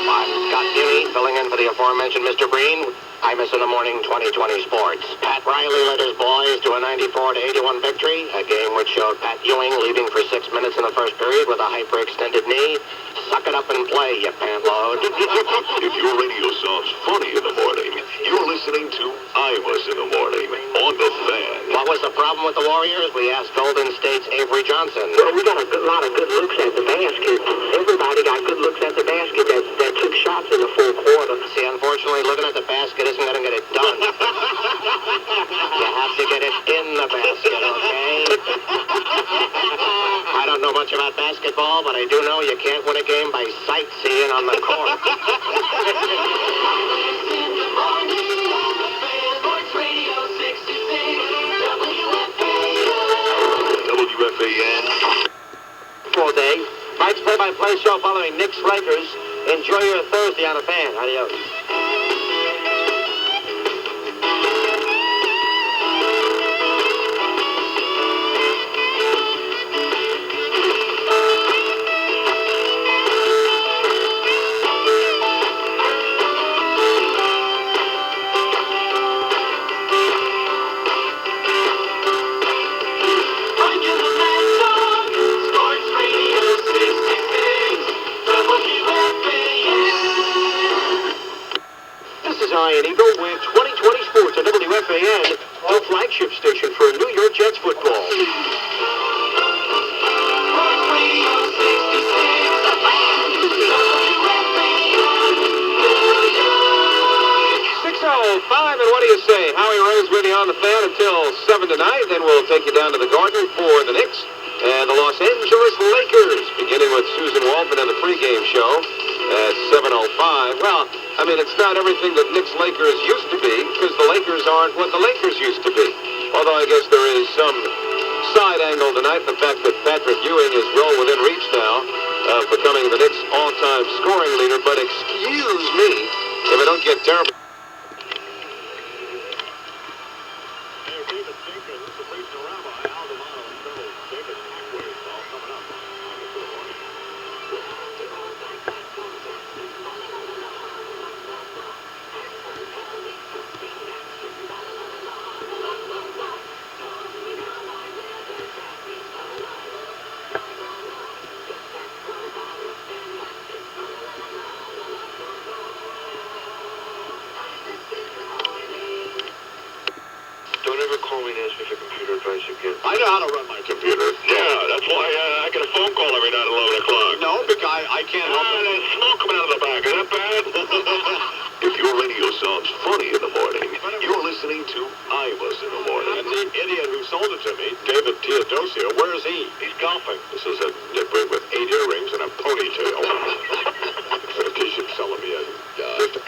I'm Scott Muni, filling in for the aforementioned Mr. Breen. Imus in the Morning 2020 Sports. Pat Riley led his boys to a 94-81 victory, a game which showed Pat Ewing leading for 6 minutes in the first period with a hyperextended knee. Suck it up and play, you pant load. If your radio sounds funny in the morning, you're listening to Imus in the Morning on the Fan. What was the problem with the Warriors? We asked Golden State's Avery Johnson. Well, we got a lot of good looks at the basket. Everybody got good looks at the basket that took shots in the full quarter. See, unfortunately, looking at the basket isn't going to get it done. You have to get it in the basket, okay? I don't know much about basketball, but I do know you can't win a game by sightseeing on the court. Sports Radio 66 WFAN. Full day. Mike's play-by-play show following Knicks Lakers. Enjoy your Thursday on the Fan. Adios. Sports Radio 66 WFAN. This is Ian Eagle with 2020 Sports on WFAN, the flagship station for New York Jets football. Sports Radio 66 WFAN. 6:05, and what do you say? Howie Rose with you on the Fan until 7 tonight. Then we'll take you down to the Garden for the Knicks and the Los Angeles Lakers, beginning with Susan Waltman and the pregame show at 7:05. Well, I mean, it's not everything that Knicks-Lakers used to be, because the Lakers aren't what the Lakers used to be. Although I guess there is some side angle tonight, the fact that Patrick Ewing is well within reach now of becoming the Knicks' all-time scoring leader. But excuse me if I don't get terrible. Don't ever call me and ask me for computer advice again. I know how to run my computer. Yeah, that's why I get a phone call every night at 11 o'clock. No, because I can't help it. There's smoke coming out of the back. Is that bad? If your radio sounds funny in the morning, you're listening to Imus in the Morning. And the idiot who sold it to me, David Teodosio, where is he? He's golfing. This is a nitwit with 8 earrings and a ponytail. He should sell me a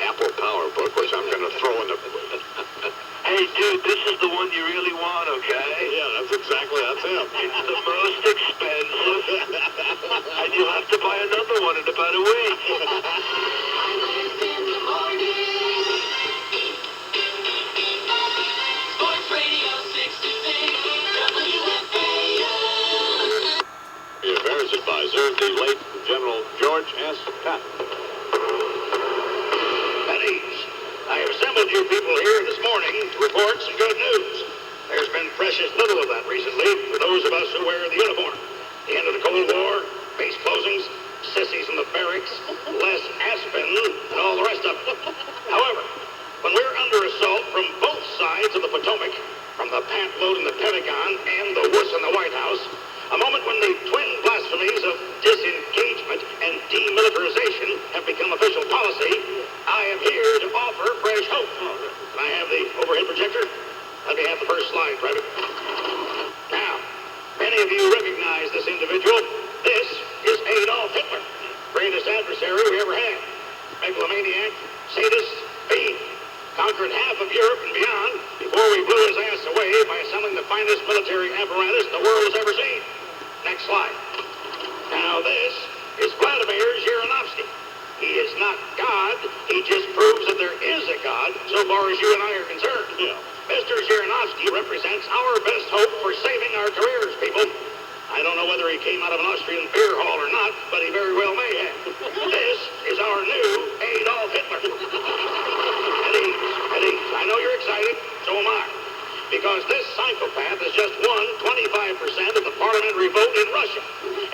Apple Power book, which I'm going to throw in the... Hey, dude, this is the one you really want, okay? Yeah, that's him. It's the most expensive, and you'll have to buy another one in about a week. Sports Radio 66 WFAN. The affairs advisor, the late General George S. Patton. Pennies. I have assembled you people here this morning to report some good news. precious little of that recently for those of us who wear the uniform. The end of the Cold War, base closings, sissies in the barracks, less Aspen, and all the rest of it. However, when we're under assault from both sides of the Potomac, from the pant load in the Pentagon and the wuss in the White House, a moment when the twin blasphemies of disengagement and demilitarization have become official policy, I am here to offer fresh hope. Can I have the overhead projector? Let me have the first slide, Private. Now, many of you recognize this individual. This is Adolf Hitler, greatest adversary we ever had. Megalomaniac, sadist, fiend. Conquered half of Europe and beyond before we blew his ass away by assembling the finest military apparatus the world has ever seen. Next slide. Now this is Vladimir Zhirinovsky. He is not God. He just proves that there is a God so far as you and I are concerned. Mr. Zhirinovsky represents our best hope for saving our careers, people. I don't know whether he came out of an Austrian beer hall or not, but he very well may have. This is our new Adolf Hitler. Eddie, I know you're excited, so am I. Because this psychopath has just won 25% of the parliamentary vote in Russia.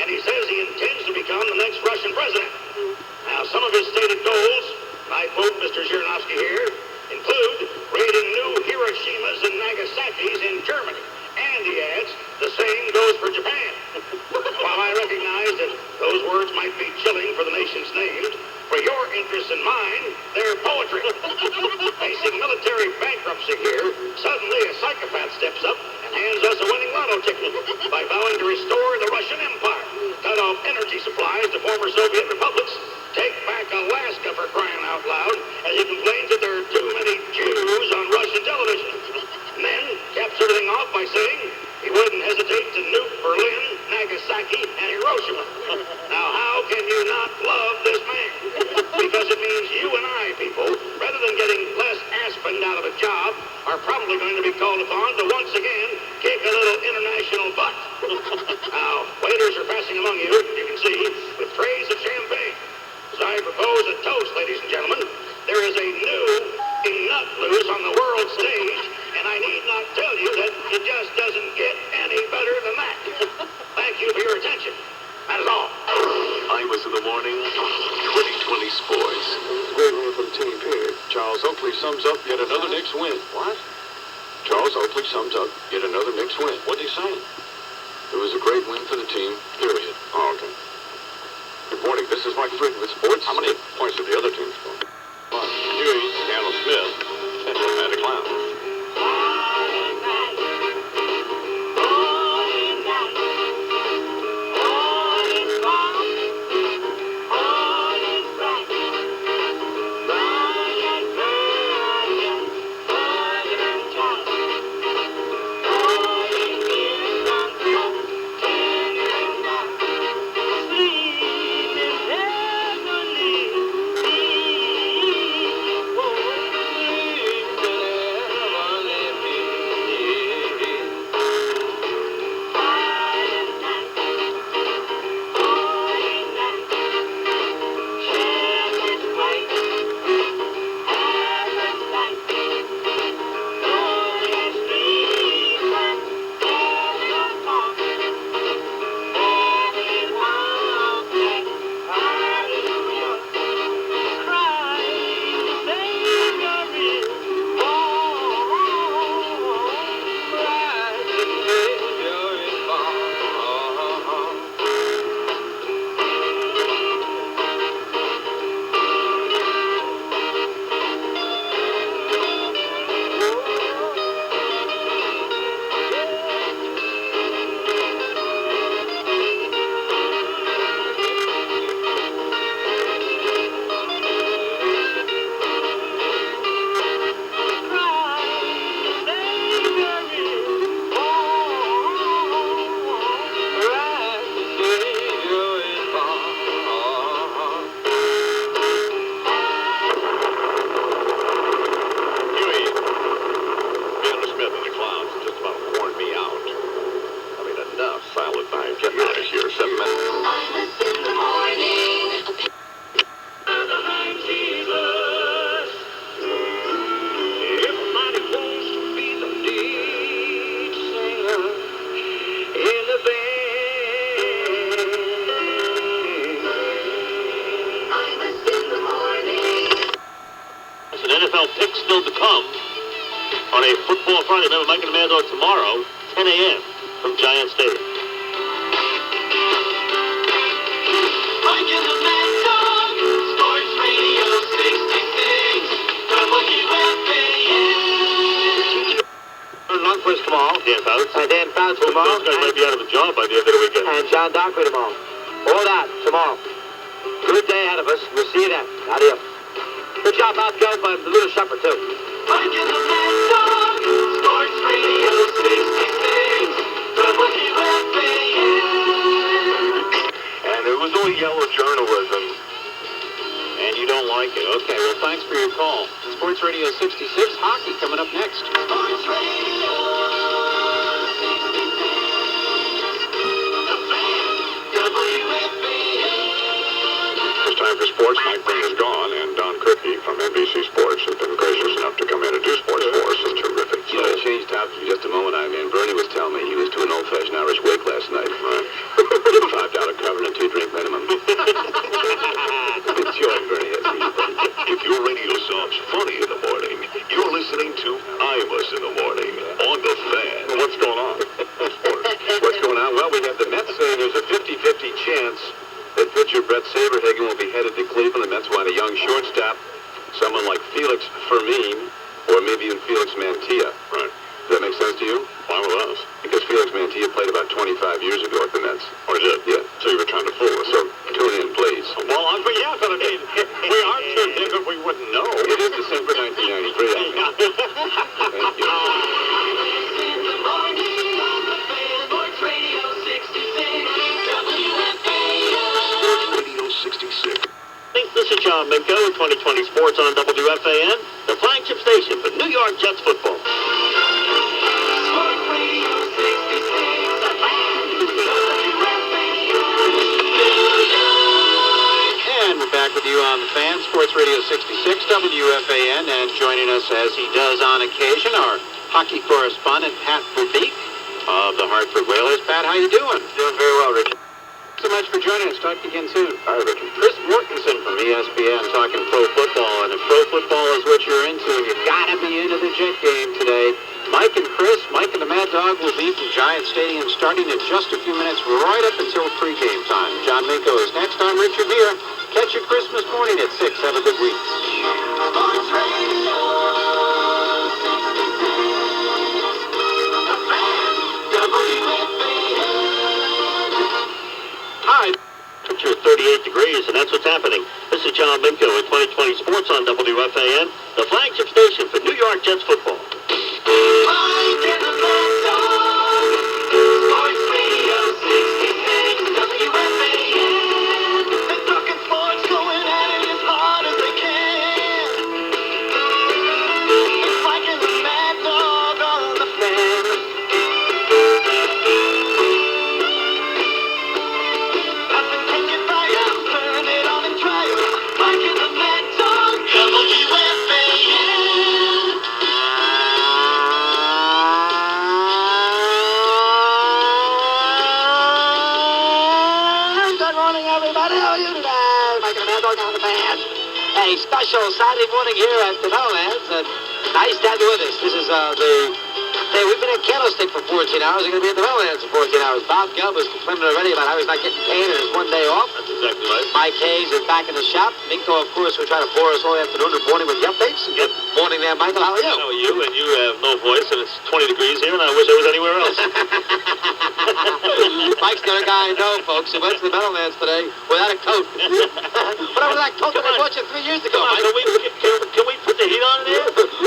And he says he intends to become the next Russian president. Now, some of his stated goals, and I quote Mr. Zhirinovsky here, include raiding new Hiroshimas and Nagasaki's in Germany. And he adds, the same goes for Japan. While I recognize that those words might be chilling for the nations named, for your interest and mine, they're poetry. Facing military bankruptcy here, suddenly a psychopath steps up and hands us a winning lotto ticket by vowing to restore the Russian Empire, cut off energy supplies to former Soviet republics, take back Alaska for crying out loud, as he complains that there are too many Jews on Russian television. And then caps everything off by saying he wouldn't hesitate to nuke Berlin, Nagasaki, and Hiroshima. Now, how can you not love this man? Because it means you and I, people, rather than getting less Aspen out of a job, are probably going to be called upon to once again kick a little international butt. Now, waiters are passing among you, you can see, with trays of champagne. So I propose a toast, ladies and gentlemen. There is a new nut loose on the world stage, and I need not tell you that it just doesn't get any better than that. Thank you for your attention. That is all. Imus in the morning, 2020 sports. Great win for the team, period. Charles Oakley sums up yet another Knicks win. What? Charles Oakley sums up yet another Knicks win. What'd he say? It was a great win for the team, period. Oh, okay. Good morning, this is Mike Been with sports. How many points did the other team score? Huey, Daniel Smith, and the Magic Clown. Mike and the Mad Dog tomorrow, 10 a.m. from Giant Stadium. Mike and the Mad Dog, Sports Radio 66, WFAN. Lundquist tomorrow. Dan Fouts. Dan Fouts tomorrow. Those guys might be out of a job by the end of the weekend. And John Dockery tomorrow. All that tomorrow. Good day ahead of us. We'll see you then. Adios. Good job, Bob Joe, but a little supper, too. Mike and the Mad Dog, Sports Radio 66, WFAN. And it was all yellow journalism. And you don't like it. Okay, well, thanks for your call. Sports Radio 66, hockey coming up next. Sports Radio 66, the fan, WFAN. It's time for sports. Mike Been is gone, and Don Criqui from NBC Sports has been gracious enough to come in and do sports for us. It's terrific. You know, change topics for just a moment. I mean, Bernie was telling me he was doing an old-fashioned Irish wake last night. Right. $5 cover and a 2-drink minimum. Enjoy, Bernie. If your radio sounds funny in the morning, you're listening to Imus in the morning on the Fan. What's going on? What's going on? Well, we have the Mets saying there's a 50-50 chance that pitcher Brett Saberhagen will be headed to Cleveland. The Mets want a young shortstop, someone like Felix Fermin, or maybe even Felix Mantilla. Right. Does that make sense to you? Why with us? Because Felix Mantilla played about 25 years ago at the Mets. Or did? Yeah. So you were trying to fool us. So tune in, please. Well, yeah, but I mean, we are tuned in, but we wouldn't know. It is December 1993, I think. Thank you. In the morning on the fan, Sports Radio 66, WFAN. Radio 66. This is John Minko with 2020 Sports on WFAN, the flagship station for New York Jets football. Sports Radio 66, the fan, WFAN. And we're back with you on the Fan, Sports Radio 66, WFAN, and joining us as he does on occasion, our hockey correspondent, Pat Verbeek of the Hartford Whalers. Pat, how you doing? Doing very well, Richard. Thanks so much for joining us. Talk to you again soon. All right, Richard. Chris Mortensen from ESPN talking pro football, and if pro football is what you're into, you've got to be into the Jet game today. Mike and Chris, Mike and the Mad Dog will be from Giant Stadium starting in just a few minutes, right up until pregame time. John Minko is next. I'm Richard Gere. Catch you Christmas morning at 6. Have a good week. Sports Radio 66, the fan, WFAN. Hi. Temperature 38 degrees, and that's what's happening. This is John Minko with 2020 Sports on WFAN, the flagship station for New York Jets football. Mike and the Mad Dog, Sports Radio 66, WFAN. They're talking sports, going at it as hard as they can. It's Mike and the Mad Dog on the fan. Nothing can get by us, turn it on and try it. Mike and the Mad Dog, WFAN. Good morning, everybody. How are you today? Mike and the Mad Dog on the Fan. A special Saturday morning here at the Meadowlands. Nice to have you with us. This is we've been at Candlestick for 14 hours. We're going to be at the Meadowlands for 14 hours. Bob Gubb was complaining already about how he's not getting paid and his one day off. That's exactly right. Mike Hayes is back in the shop. Minko, of course, will try to bore us all afternoon and morning with the updates. Yep. Morning there, Michael. How are you? How are you? And you have no voice, and it's 20 degrees here, and I wish I was anywhere else. Mike's the other guy I know, folks. He went to the Meadowlands today without a coat. What happened to that coat that I bought you 3 years ago, Come on, Mike? can we put the heat on in here?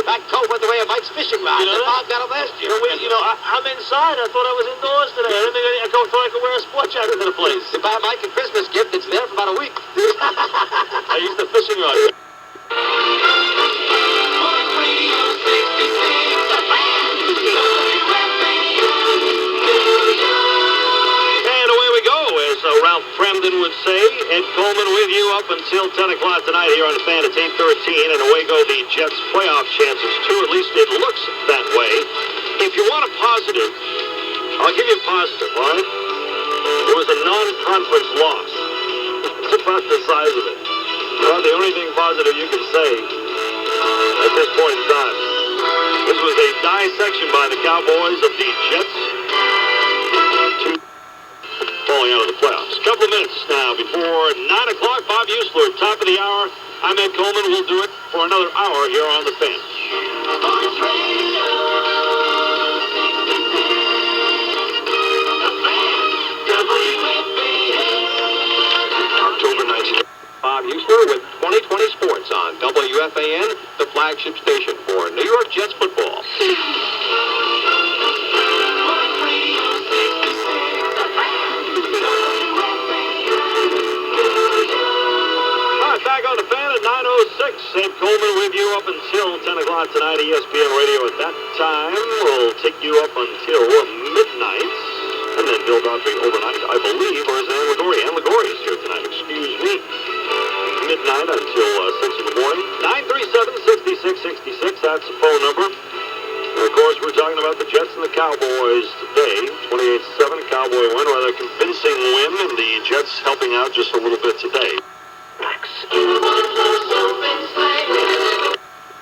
That coat went the way of Mike's fishing rod. You know Bob got him last year. I'm inside. I thought I was indoors today. I didn't think I thought I could wear a sport jacket to the place. You buy Mike a Christmas gift, it's there for about a week. I used the fishing rod. Sports Radio 66, the fan, WFAN. And away we go, as Ralph Fremden would say. Ed Coleman with you up until 10 o'clock tonight here on the Fan at 8:13. And away go the Jets' playoff chances, too. At least it looks that way. If you want a positive, I'll give you a positive, all right? It was a non-conference loss. It's about the size of it. Well, the only thing positive you can say at this point in time. This was a dissection by the Cowboys of the Jets falling out of the playoffs. A couple of minutes now before 9 o'clock. Bob Usler, top of the hour. I'm Ed Coleman. We'll do it for another hour here on the Fan. October 19th. Bob Usler with 2020 Sports on WFAN, the flagship station for New York Jets football. Back on the Fan at 9:06. Ed Coleman with you up until 10 o'clock tonight. ESPN Radio at that time will take you up until midnight. And then Bill Daughtry overnight, I believe, or is it Ann Ligori? Ann Ligori is here tonight, excuse me. Midnight until 6 in the morning. 937-6666, that's the phone number. And of course, we're talking about the Jets and the Cowboys today. 28-7, Cowboy win, rather convincing win, and the Jets helping out just a little bit today.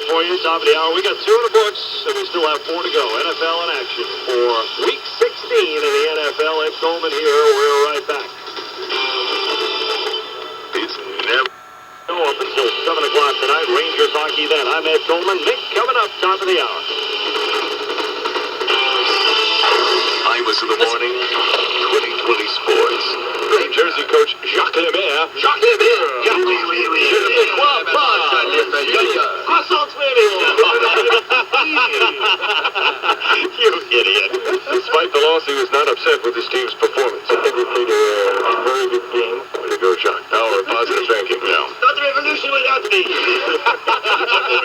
For you, top of the hour. We got 2 in the books, and we still have 4 to go. NFL in action for Week 16 in the NFL. Ed Coleman here. We're right back. It's never up until 7 o'clock tonight. Rangers hockey then. I'm Ed Coleman. Nick coming up, top of the hour. Imus in the morning, 2020 Sports. New Jersey coach Jacques Lemaire. Jacques Lemaire. Croissants, baby. You idiot. Despite the loss, he was not upset with his team's performance. I think we played a very good game. Way to go, Jacques. Our positive thinking now. Not the revolution without me.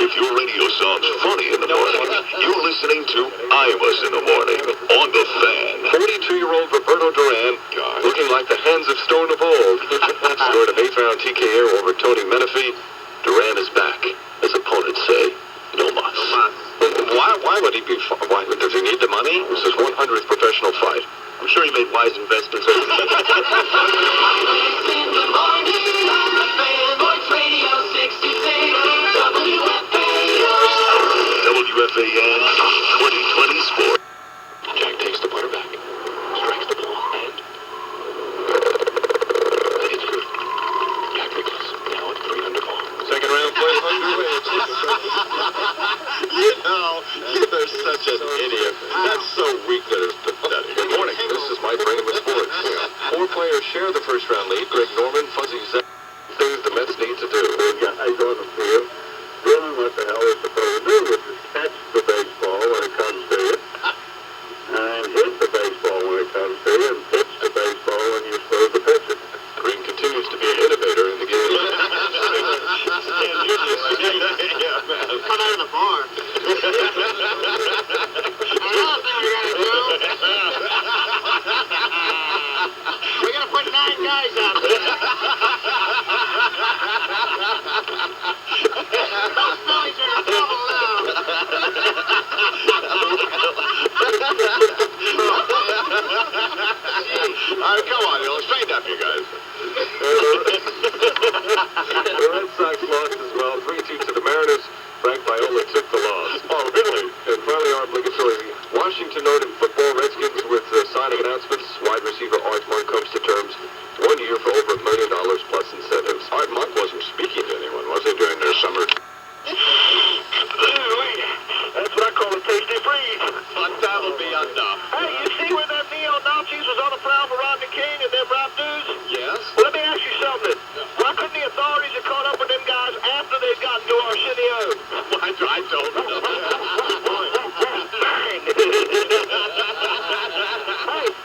If your radio sounds funny in the morning, you're listening to Imus in the morning on the Fan. 42-year-old Roberto Duran, looking like the hands of stone of old, scored an 8th-round TKO over Tony Menifee. Duran is back, as opponents say. No mas. Why would he be? Why does he need the money? This is his 100th professional fight. I'm sure he made wise investments. WFAN 2020 Sports. Jack takes the quarterback, strikes the ball, and it's good. Jack Nicklaus, now at 3 under ball. Second round play underway. You know, you're such an idiot. That's so weak that it's pathetic. Good morning. This is Mike Been with Sports. 4 players share the first round lead. Greg Norman, Fuzzy Zach, things the Mets need to do. Guys on the field doing what the hell they're supposed to do, which is catch the baseball when it comes to you, and hit the baseball when it comes to you, and pitch the baseball when you're supposed to pitch it. Green continues to be an innovator in the game. Come out of the bar. Another thing we gotta do. We gotta put 9 guys out there. Those Phillies are in trouble now. All right, come on, you'll straighten up, you guys. The Red Sox lost as well, 3-2 to the Mariners. Frank Viola took the loss. Oh, really? And finally, our obligatory Washington note in football. Redskins with signing announcements. Wide receiver Art Monk comes to terms. 1 year for over $1 million plus incentives. Art Monk wasn't speaking to anyone, was he, during their summer? That's what I call a tasty freeze. That'll be enough. Hey, you see where that neo-Nazis was on the prowl for Rodney King and them rap dudes? Yes? Well, let me ask you something. Why couldn't the authorities have caught up with them guys after they'd gotten to Arsenio? I don't know.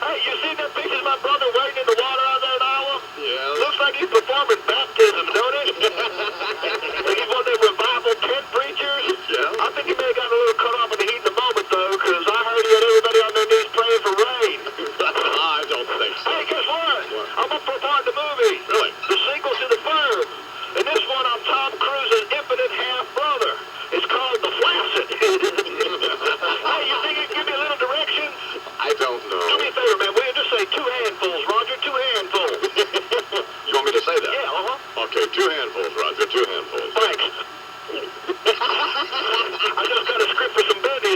Hey, you seen them pictures of my brother wading in the water out there in Iowa? Yeah. Looks like he's performing baptism, don't it? Like he's one of them revival tent preachers. Yeah. I think he may have gotten a little cut off in the heat in the moment, though, because I heard he had everybody on their knees praying for rain. I don't think so. Hey, guess what? I'm up for a part in the movie. Really? The sequel to The Firm. And this one, I'm Tom Cruise's impotent half-brother. It's called The Flaccid. Hey, you think you can give me a little direction? I don't know. Do me a favor, man. Will you just say 2 handfuls, Roger? 2 handfuls. You want me to say that? Yeah, uh-huh. Okay, 2 handfuls, Roger, 2 handfuls. Thanks. I just got a script for some bendies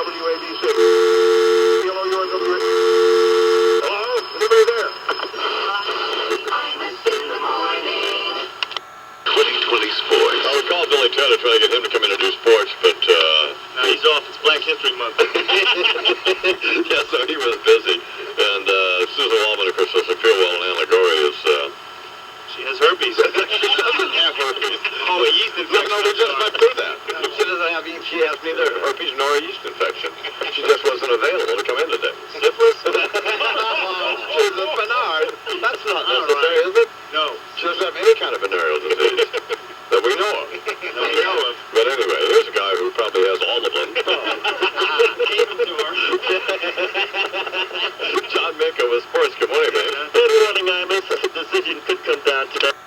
WABC. Hello, you're Hello? Anybody there? 2020 sports. I would call Billy Ted to try to get him to come in and do sports, but, No, he's off. It's Black History Month. yeah, so he was busy. And, Susan Wallman, of course, doesn't feel well, and Anna Gory is, She has herpes. She doesn't have herpes. Oh, a yeast infection. No, we just went through that. She has neither Herpes nor a yeast infection. She just wasn't available to come in today. Syphilis? Jesus, Bernard, that's not necessary, is it? No. She doesn't have any kind of venereal disease that we know of. But anyway, here's a guy who probably has all of them. John Minka with sports. Good morning, man. Good morning, Imus. A decision could come down today.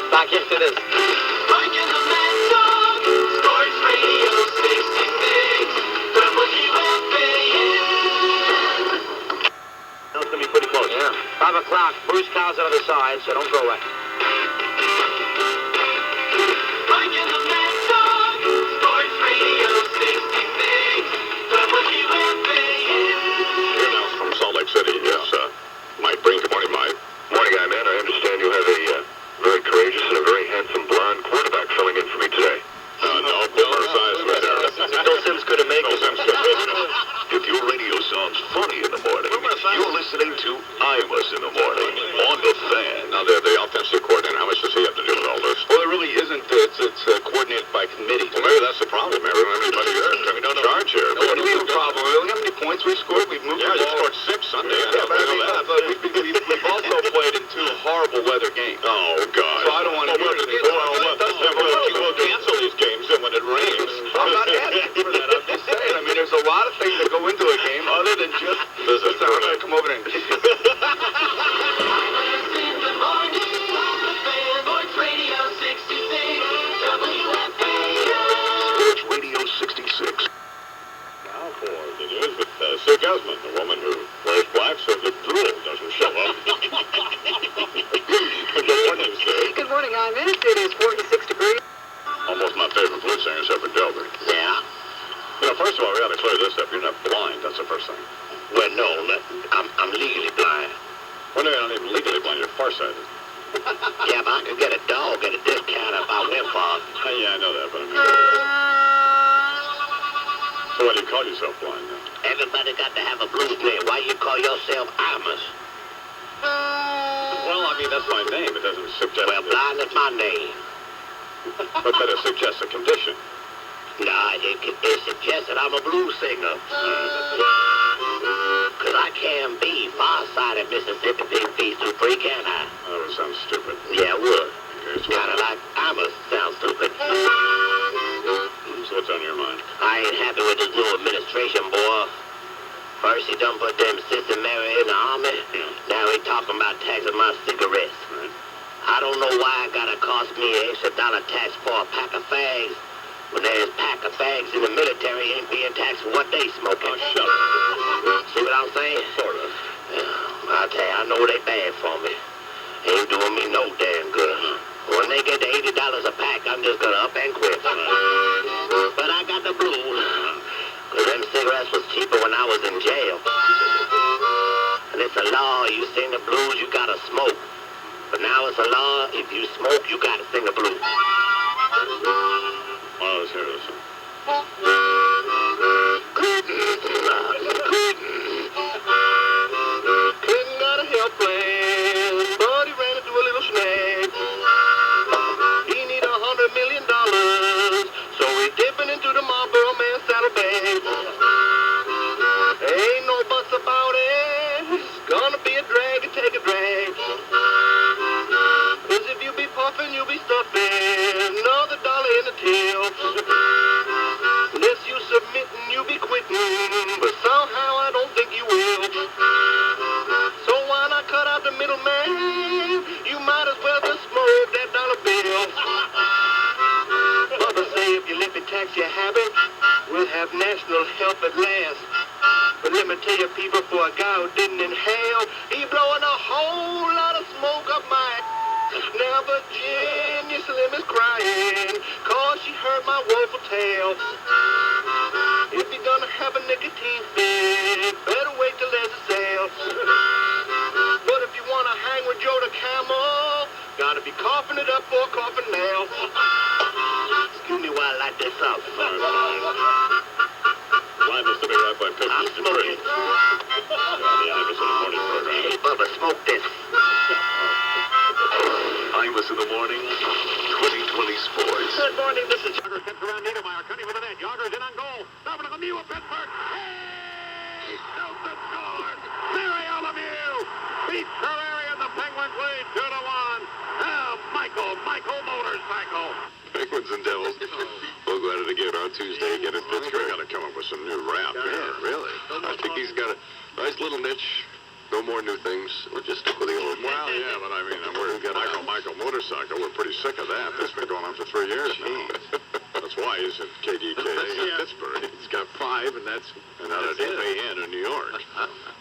Back into this. Mike and the Mad Dog, Sports Radio 66, WFAN. Now it's going to be pretty close. Yeah. 5 o'clock. Bruce Cow's on the other side, so don't go away. Mike and the Mad Dog, Sports Radio 66, WFAN. Here now from Salt Lake City. Yes, Mike Been. Good morning, Mike. Morning, guy, man. I understand you have a very courageous and a very handsome blonde quarterback filling in for me today. No, Bill Size right there. No Sims could have made it. If your radio sounds funny in the morning, you're listening to Imus in the morning on the Fan. Now, they're the offensive coordinator. How much does he have to do with all this? Well, it really isn't. It's coordinated by committee. Well, maybe that's the problem. Maybe we don't have anybody here. We don't have charge here. No, what do you mean a problem? Look how many points we scored. We've moved Yeah, the you ball. scored 6 Sunday. Yeah, but I mean, we've also played in 2 horrible weather games. Oh, God. So I don't want to hear it. We'll cancel these games when it rains. I'm not asking for that. I'm just saying. I mean, there's a lot of things that go into a game other than just Visit. I'm going to come over there and kick you. In the morning on the Fan, Sports Radio 66, WFAN. Sports Radio 66. Now for the news with Sue Guzman, the woman who wears black so the drool doesn't show up. Good morning, Sue. Good morning, Imus. It is 46 degrees. Almost my favorite blues singer except for Delbert. Yeah. You know, first of all, we got to clear this up. You're not blind. That's the first thing. Well, no, I'm legally blind. Well, no, you're not even legally blind. You're farsighted. Yeah, but I could get a dog at a discount if I went far. Yeah, I know that, but I mean... So why do you call yourself blind, then? Everybody got to have a blues name. Why you call yourself Imus? Well, I mean, that's my name. It doesn't suggest... Well, blind is my name. But that it suggests a condition. Nah, it suggests that I'm a blues singer. Cause I can be far-sighted Mississippi Big Feet through free, can I? That would sound stupid. Yeah, it would. Okay, so Kinda like Imus sounds stupid. So what's on your mind? I ain't happy with this new administration, boy. First he done put them Sister Mary in the army. Now he talking about taxing my cigarettes. Right. I don't know why it gotta cost me an extra $1 tax for a pack of fags. When there's pack of fags in the military ain't being taxed for what they smoking. Oh, shut up. See what I'm saying? Sort of. Yeah, I'll tell you, I know they bad for me. Ain't doing me no damn good. When they get to $80 a pack, I'm just gonna up and quit. But I got the blues. Cause them cigarettes was cheaper when I was in jail. And it's a law, you sing the blues, you gotta smoke. But now it's a law, if you smoke, you gotta sing the blues. Well, let's hear this. Clinton got a health plan, but he ran into a little snag. He need $100 million, so he's dipping into the Marlboro man's saddlebag. Ain't no buts about it, it's gonna be a drag and take a drag. Cause if you be puffing, you'll be stuffing another dollar in the till. Unless you submitting, you be quitting, but somehow I don't think you will. So why not cut out the middleman? You might as well just smoke that dollar bill. Mother say if you let me tax your habit, we'll have national health at last. But let me tell you, people, for a guy who didn't inhale, he blowing a whole lot of smoke up my ass. Now Virginia Slim is crying, cause she heard my woeful tale. If you're gonna I like that salt. Live Mississippi right by Pictures Detroit. On the Imus in the Morning program. Hey, Bubba, smoke this. Imus in the Morning, 2020 Sports. Good morning, this is Jogger. Gets around Niedermeyer. Cutting with the net. Jogger's in on goal. Over to Lemieux of Pittsburgh. Hey! Nelson scores! Mary Lemieux beats Ferrari and the Penguins lead 2-1. Now, Michael Motorcycle. Penguins and Devils. We'll go at it again on Tuesday again in Pittsburgh. Got to come up with some new rap. Yeah, really. I think he's got a nice little niche. No more new things. We'll just stick with the old. Well, yeah, but I mean, we're Michael Motorcycle. We're pretty sick of that. That's been going on for 3 years now. That's why he's in KDK in Pittsburgh. He's got 5, and that's WFAN in New York.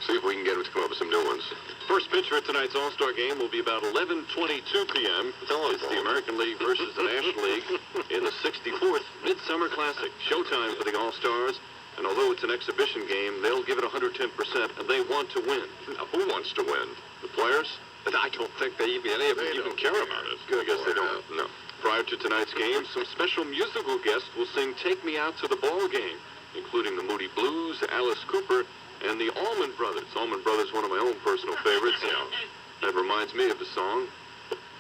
See if we can get him to come up with some new ones. First pitcher at tonight's All-Star game will be about 11:22 p.m. It's the American League versus the National League in the 64th Midsummer Classic. Showtime for the All-Stars. And although it's an exhibition game, they'll give it 110%, and they want to win. Now, who wants to win? The players? And I don't think any of them even care about it. I guess they don't. No. Prior to tonight's game, some special musical guests will sing Take Me Out to the Ball Game, including the Moody Blues, Alice Cooper, and the Allman Brothers. Allman Brothers, one of my own personal favorites. That reminds me of the song.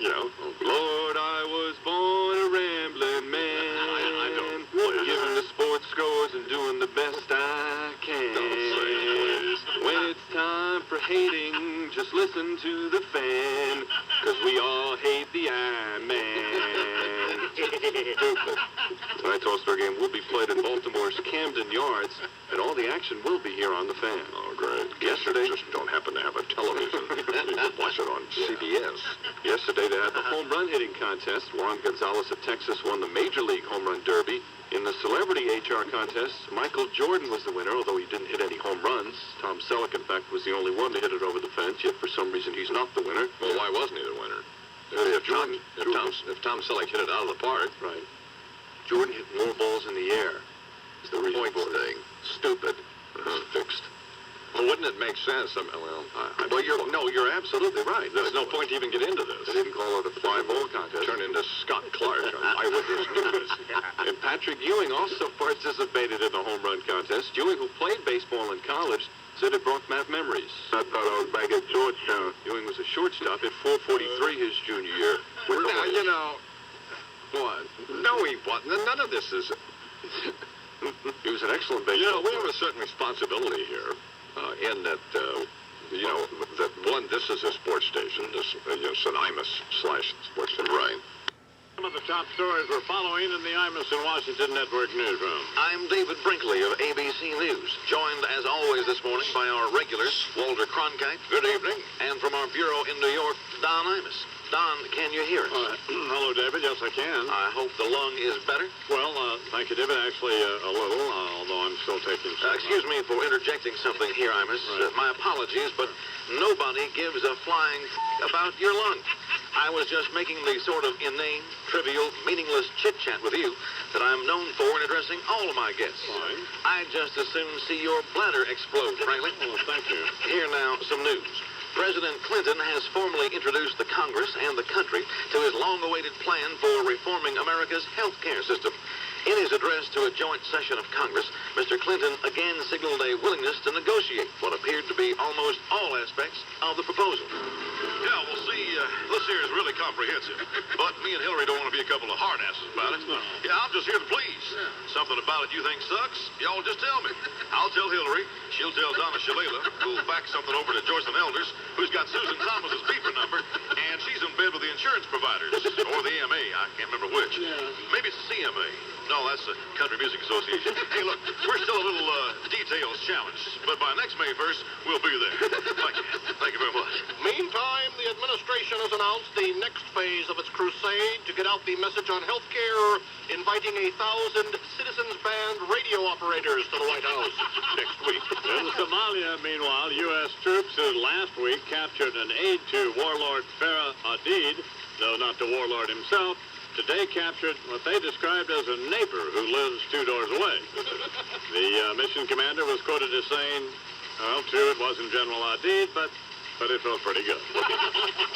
Lord, I was born a rambling man. I don't. Giving the sports scores and doing the best I can. Don't say it, please. When it's time for hating, just listen to the fan, 'cause we all hate the I-Man. Tonight's All-Star game will be played at Baltimore's Camden Yards, and all the action will be here on the Fan. Oh, great. Yesterday, just don't happen to have a television. You can watch it on CBS. Yesterday, they had the home run hitting contest. Juan Gonzalez of Texas won the Major League Home Run Derby. In the Celebrity HR contest, Michael Jordan was the winner, although he didn't hit any home runs. Tom Selleck, in fact, was the only one to hit it over the fence, yet for some reason he's not the winner. Well, why wasn't he the winner? If Tom Selleck hit it out of the park. Right. Jordan hit more balls in the air. Is the reason Point for it. thing. Stupid. Fixed. Well, wouldn't it make sense? You're absolutely right. There's no point to even get into this. They didn't call it a fly ball contest. Turn into Scott Clark on Eyewitness News. And Patrick Ewing also participated in the home run contest. Ewing, who played baseball in college, said it brought back memories. I thought I was back at Georgetown. Ewing was a shortstop at 443 his junior year. Now, what? No, he wasn't. None of this is... He was an excellent baseball we have a certain responsibility here in that, that one, this is a sports station. This is an Imus/sports station. Right. Some of the top stories we're following in the Imus and Washington Network newsroom. I'm David Brinkley of ABC News, joined as always this morning by our regulars, Walter Cronkite. Good evening. And from our bureau in New York, Don Imus. Don, can you hear us? Hello, David. Yes, I can. I hope the lung is better. Well, thank you, David. Actually, a little, although I'm still taking some... Excuse me for interjecting something here, Imus. Right. My apologies, but nobody gives a flying about your lung. I was just making the sort of inane, trivial, meaningless chit-chat with you that I'm known for in addressing all of my guests. Fine. I'd just as soon see your bladder explode, frankly. Well, thank you. Here now, some news. President Clinton has formally introduced the Congress and the country to his long-awaited plan for reforming America's health care system. In his address to a joint session of Congress, Mr. Clinton again signaled a willingness to negotiate what appeared to be almost all aspects of the proposal. Yeah, well, see, this here is really comprehensive. But me and Hillary don't want to be a couple of hard-asses about it. No. Yeah, I'm just here to please. Something about it you think sucks, y'all just tell me. I'll tell Hillary. She'll tell Donna Shalala, who'll fax something over to Joycelyn Elders, who's got Susan Thomas's beeper number, and she's in bed with the insurance providers. Or the AMA, I can't remember which. Yeah. Maybe it's CMA. No, that's the Country Music Association. Hey, look, we're still a little details challenged, but by next May 1st, we'll be there. Thank you very much. Meantime, the administration has announced the next phase of its crusade to get out the message on health care, inviting 1,000 Citizens Band radio operators to the White House next week. In Somalia, meanwhile, U.S. troops last week captured an aide to warlord Farah Aidid, though not the warlord himself. Today captured what they described as a neighbor who lives 2 doors away. The mission commander was quoted as saying, well, true, it wasn't General Aidid, but but it felt pretty good.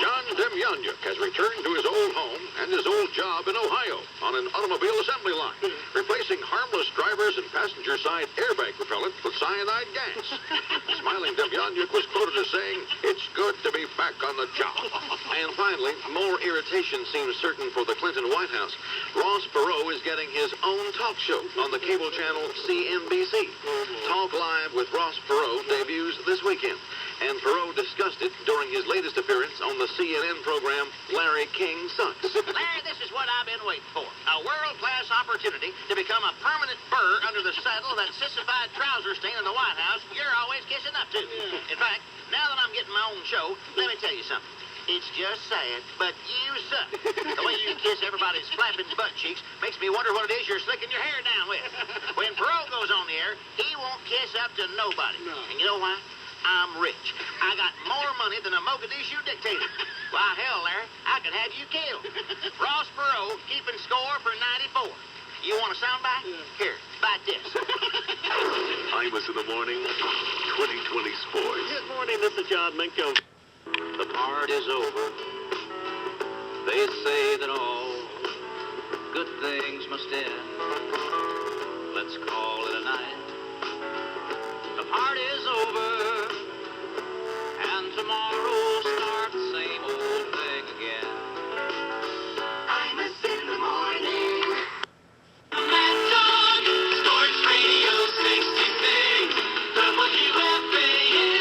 John Demjaniuk has returned to his old home and his old job in Ohio on an automobile assembly line, replacing harmless drivers and passenger side airbag propellant with cyanide gas. Smiling Demjaniuk was quoted as saying, "It's good to be back on the job." And finally, more irritation seems certain for the Clinton White House. Ross Perot is getting his own talk show on the cable channel CNBC. Talk Live with Ross Perot debuts this weekend, and Perot discussed it during his latest appearance on the CNN program Larry King Sucks. Larry, this is what I've been waiting for. A world-class opportunity to become a permanent burr under the saddle of that sissified trouser stain in the White House you're always kissing up to. In fact, now that I'm getting my own show, let me tell you something. It's just sad, but you suck. The way you kiss everybody's flapping butt cheeks makes me wonder what it is you're slicking your hair down with. When Perot goes on the air, he won't kiss up to nobody. And you know why? I'm rich. I got more money than a Mogadishu dictator. Why, hell, Larry, I could have you killed. Ross Perot keeping score for 94. You want a soundbite? Here, bite this. Imus in the morning, 2020 sports. Good morning, this is John Minko. The part is over. They say that all good things must end. Let's call it a night. The part is over, and tomorrow start the same old thing again. Imus in the morning. Mad Dog, Sports Radio 66, WFAN.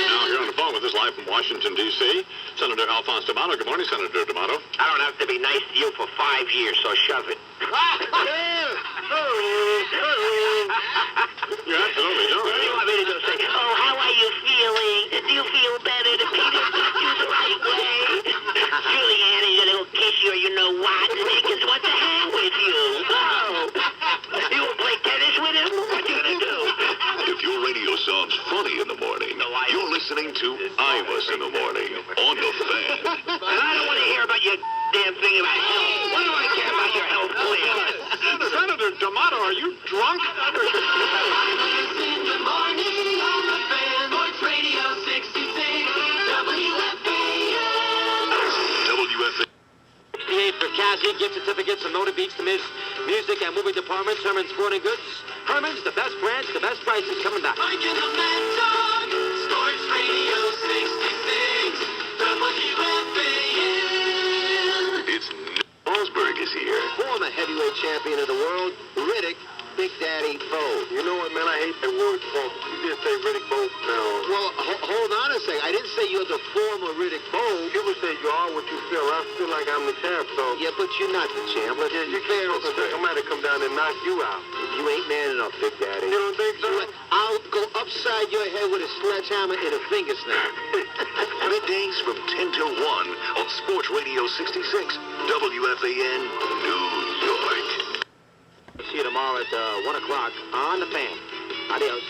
Now, here on the phone with us live from Washington, D.C., Senator Alphonse D'Amato. Good morning, Senator D'Amato. I don't have to be nice to you for 5 years, so shove it. You absolutely don't. What do you want me to go say? Oh, how are you feeling? Do you feel better? Did Peter touch you the right way? Julianne is a little kiss you or you know what? He just wants to hang with you. Oh. You will play tennis with him? What you gonna do? If your radio sounds funny in the morning, you're listening to Imus in the morning on the Fan. And I don't want to hear about your damn thing about health. What do I care about your health plan? Senator D'Amato, are you drunk? Imus in the morning on the Fan. Sports Radio 66, WFAN. WFAN. 68 for Cassie, gift certificates and motor beats, the music and movie departments, Herman Sporting Goods. Herman's, the best brands, the best prices, coming back. Mike and the Mad Dog, Sports Radio 66, WFAN. It's Rosberg is here. Former heavyweight champion of the world, Riddick, Big Daddy Bo. You know what, man? I hate that word, Bo. You just say Riddick Bo. No. Well, hold on a second. I didn't say you're the former Riddick Bo. People say you are what you feel. I feel like I'm the champ, so. Yeah, but you're not the champ. But yeah, you can't. I might have come down and knock you out. You ain't man enough, Big Daddy. You don't think so? I'll go upside your head with a sledgehammer and a finger snap. Middays from 10 till 1 on Sports Radio 66, WFAN, New York. See you tomorrow at 1 o'clock on the Fan. Adios.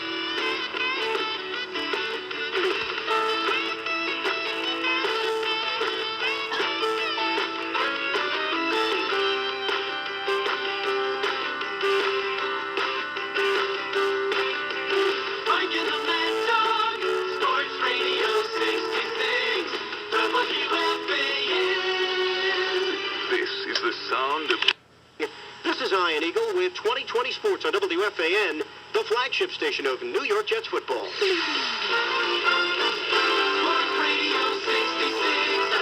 Mike and the Mad Dog, Sports Radio 66, WFAN. This is the sound of... This is Iron Eagle with 2020 Sports on WFAN, the flagship station of New York Jets football. Sports Radio 66,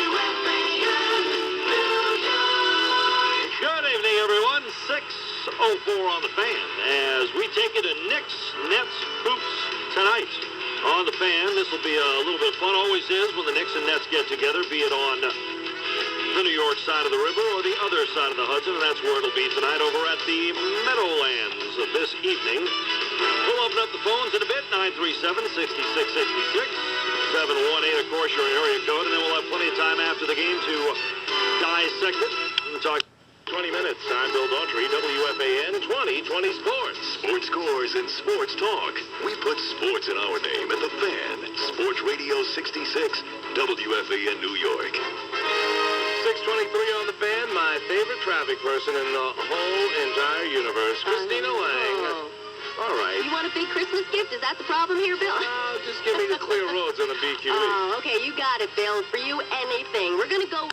WFAN, New York. Good evening, everyone. 6:04 on the Fan as we take you to Knicks, Nets, Hoops tonight on the Fan. This will be a little bit of fun. Always is when the Knicks and Nets get together, be it on the New York side of the river or the other side of the Hudson, and that's where it'll be tonight over at the Meadowlands this evening. We'll open up the phones in a bit, 937-6666, 718, of course, your area code, and then we'll have plenty of time after the game to dissect it and talk 20 minutes. I'm Bill Daughtry, WFAN 2020 Sports. Sports scores and sports talk. We put sports in our name at the Fan. Sports Radio 66, WFAN New York. 6:23 on the Fan, my favorite traffic person in the whole entire universe, Christina Lang. All right. right. You want a big Christmas gift? Is that the problem here, Bill? Just give me the clear roads on the BQE. Oh, okay, you got it, Bill. For you, anything. We're going to go...